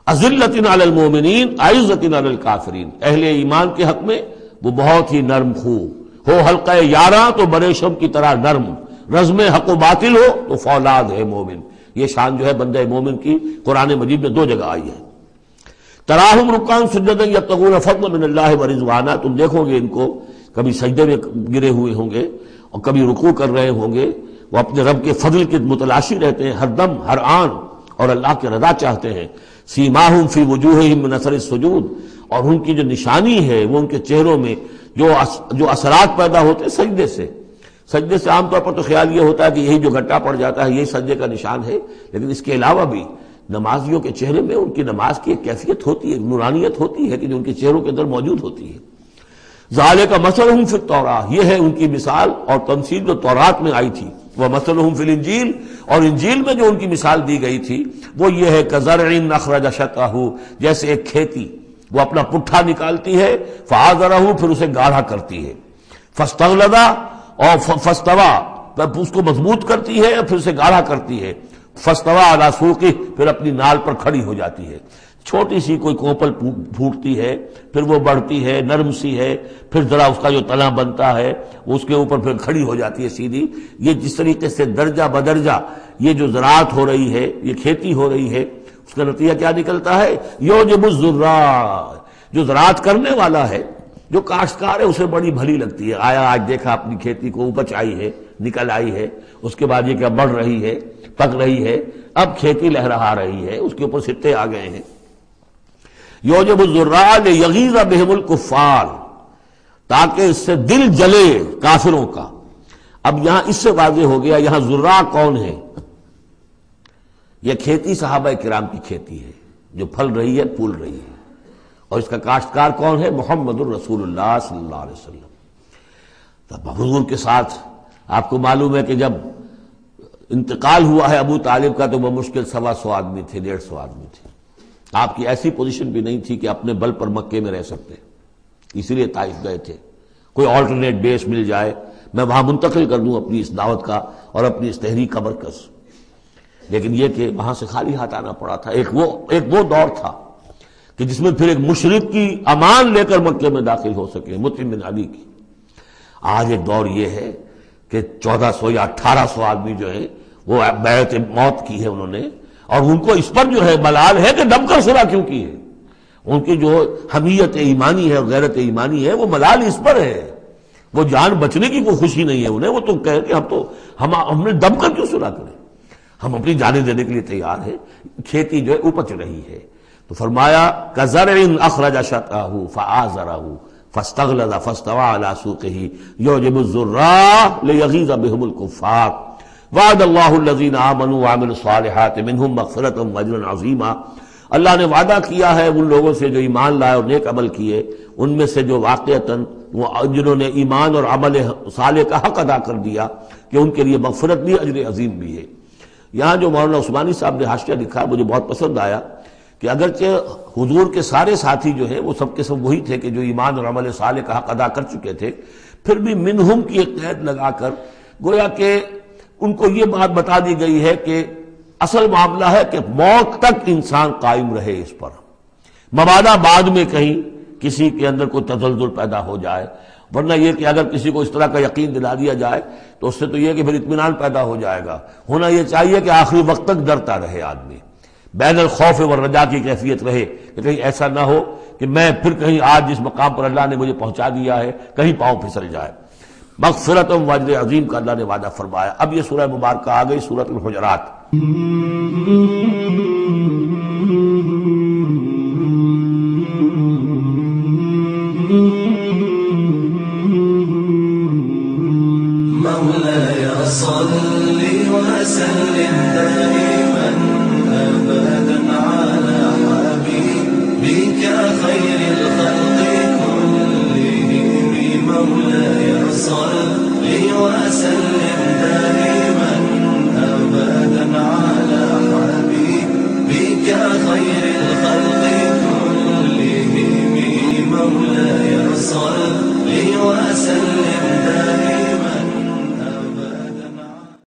اذلۃ علی المؤمنین اعزۃ علی الکافرین، اہل ایمان کے حق میں وہ بہت ہی نرم خو ہو، حلقہ یاراں تو بریشم کی طرح نرم، رزم حق و باطل ہو تو فولاد ہے مومن۔ یہ شان جو ہے بندہ مومن کی قرآن مجید میں دو جگہ آئی ہے۔ تراہم رکعا سجدا یبتغون فضلا من اللہ ورضوانا، تم دیکھو گے ان کو کبھی سجدے میں گرے ہوئے ہوں گے اور کبھی رکوع کر رہے ہوں گے، وہ اپنے رب کے فضل کے متلاشی رہتے ہیں ہر دم ہر آن، اور اللہ کی رضا چاہتے ہیں۔ سیماہم فی وجوہہم من اثر السجود، اور ان کی جو نشانی ہے وہ ان کے چہروں میں جو اثرات پیدا ہوتے ہیں سجدے سے۔ سجدے سے عام طور پر تو خیال یہ ہوتا ہے کہ یہی جو گھٹا پڑ جاتا ہے یہی سجدے کا نشان ہے، لیکن اس کے علاوہ بھی نمازیوں کے چہرے میں ان کی نماز کی ایک کیفیت ہوتی ہے، نورانیت ہوتی ہے کہ جو ان کے چہروں کے اندر موجود ہوتی ہے۔ ذالک مثلہم فی التوراۃ، یہ ہے ان کی مثال اور تمثیل جو تورات میں آئی تھی، وہ مثلہم فی الانجیل، اور انجیل میں جو ان کی مثال دی گئی تھی وہ یہ ہے کزرع اخرج شطأہ، جیسے ایک کھیتی وہ اپنا پٹھا نکالتی ہے، فآزرہ پھر اسے گاڑھا کرتی ہے، فاستغلظ اور فاستوى اس کو مضبوط کرتی ہے اور پھر اسے گاڑھا کرتی ہے، فاستوى علی سوقہ پھر اپنی نال پر کھڑی ہو جاتی ہے۔ چھوٹی سی کوئی کوپل پھوٹتی ہے، پھر وہ بڑھتی ہے، نرم سی ہے، پھر ذرا اس کا جو تنا بنتا ہے اس کے اوپر پھر کھڑی ہو جاتی ہے سیدھی۔ یہ جس طریقے سے درجہ بدرجہ یہ جو زراعت ہو رہی ہے، یہ کھیتی ہو رہی ہے، اس کا نتیجہ کیا نکلتا ہے؟ یعجب الزراع، جو زراعت کرنے والا ہے، جو کاشتکار ہے، اسے بڑی بھلی لگتی ہے۔ آیا آج دیکھا اپنی کھیتی کو اپج آئی ہے، نکل آئی ہے، اس کے بعد یہ کیا بڑھ رہی ہے، پک رہی ہے، اب کھیتی لہرا رہی ہے، اس کے اوپر سٹے آ گئے ہیں۔ یعجب الزراع لیغیظ بہم الکفار، تاکہ اس سے دل جلے کافروں کا۔ اب یہاں اس سے واضح ہو گیا یہاں زراع کون ہے؟ یہ کھیتی صحابہ کرام کی کھیتی ہے جو پھل رہی ہے، پھول رہی ہے، اور اس کا کاشتکار کون ہے؟ محمد الرسول اللہ صلی اللہ علیہ وسلم۔ تب حضور کے ساتھ آپ کو معلوم ہے کہ جب انتقال ہوا ہے ابو طالب کا تو بمشکل 125 آدمی تھے، 150 آدمی تھے۔ آپ کی ایسی پوزیشن بھی نہیں تھی کہ اپنے بل پر مکے میں رہ سکتے، اسی لیے طائف گئے تھے، کوئی آلٹرنیٹ بیس مل جائے میں وہاں منتقل کر دوں اپنی اس دعوت کا اور اپنی اس تحریک کا مرکز۔ لیکن یہ کہ وہاں سے خالی ہاتھ آنا پڑا تھا۔ ایک وہ دور تھا کہ جس میں پھر ایک مشرک کی امان لے کر مکے میں داخل ہو سکے، مطعم بن عدی کی۔ آج ایک دور یہ ہے کہ 1400 یا 1800 آدمی جو ہیں وہ بیعت موت کی ہے انہوں نے، اور ان کو اس پر جو ہے ملال ہے کہ دب کر صلح کیوں کی ہے۔ ان کی جو حمیت ایمانی ہے اور غیرت ایمانی ہے وہ ملال اس پر ہے، وہ جان بچنے کی کوئی خوشی نہیں ہے انہیں۔ وہ تو کہہ کہ ہم نے دب کر کیوں صلح کریں، ہم اپنی جانیں دینے کے لیے تیار ہیں۔ کھیتی جو ہے اپج رہی ہے، تو فرمایا کزرع اخرج شطأہ فآزرہ فاستغلظ فاستوى على سوقه يعجب الزراع ليغيظ بهم الكفار وعد الله الذين آمنوا وعملوا الصالحات منهم مغفرة واجرا عظيما۔ اللہ نے وعدہ کیا ہے ان لوگوں سے جو ایمان لائے اور نیک عمل کیے، ان میں سے جو واقعتاً جنہوں نے ایمان اور عمل صالح کا حق ادا کر دیا کہ ان کے لیے مغفرت بھی، اجر عظیم بھی ہے۔ یہاں جو مولانا عثمانی صاحب نے حاشیہ لکھا مجھے بہت پسند آیا کہ اگرچہ حضور کے سارے ساتھی جو ہیں وہ سب کے سب وہی تھے کہ جو ایمان اور عمل صالح کا حق ادا کر چکے تھے، پھر بھی منہم کی ایک قید لگا کر گویا کہ ان کو یہ بات بتا دی گئی ہے کہ اصل معاملہ ہے کہ موت تک انسان قائم رہے اس پر، مبادا بعد میں کہیں کسی کے اندر کوئی تزلزل پیدا ہو جائے، ورنہ یہ کہ اگر کسی کو اس طرح کا یقین دلا دیا جائے تو اس سے تو یہ کہ پھر اطمینان پیدا ہو جائے گا۔ ہونا یہ چاہیے کہ آخری وقت تک ڈرتا رہے آدمی، بین الخوف والرجا کی کیفیت رہے کہ کہیں ایسا نہ ہو کہ میں پھر کہیں آج جس مقام پر اللہ نے مجھے پہنچا دیا ہے کہیں پاؤں پھسل جائے۔ مغفرت و اجر عظیم کا اللہ نے وعدہ فرمایا۔ اب یہ سورہ مبارکہ آ گئی، سورۃ الحجرات۔ مولاي صل وسلم دائما ابدا على حبيبك خير الخلق كلهم، مولاي صل وسلم دائما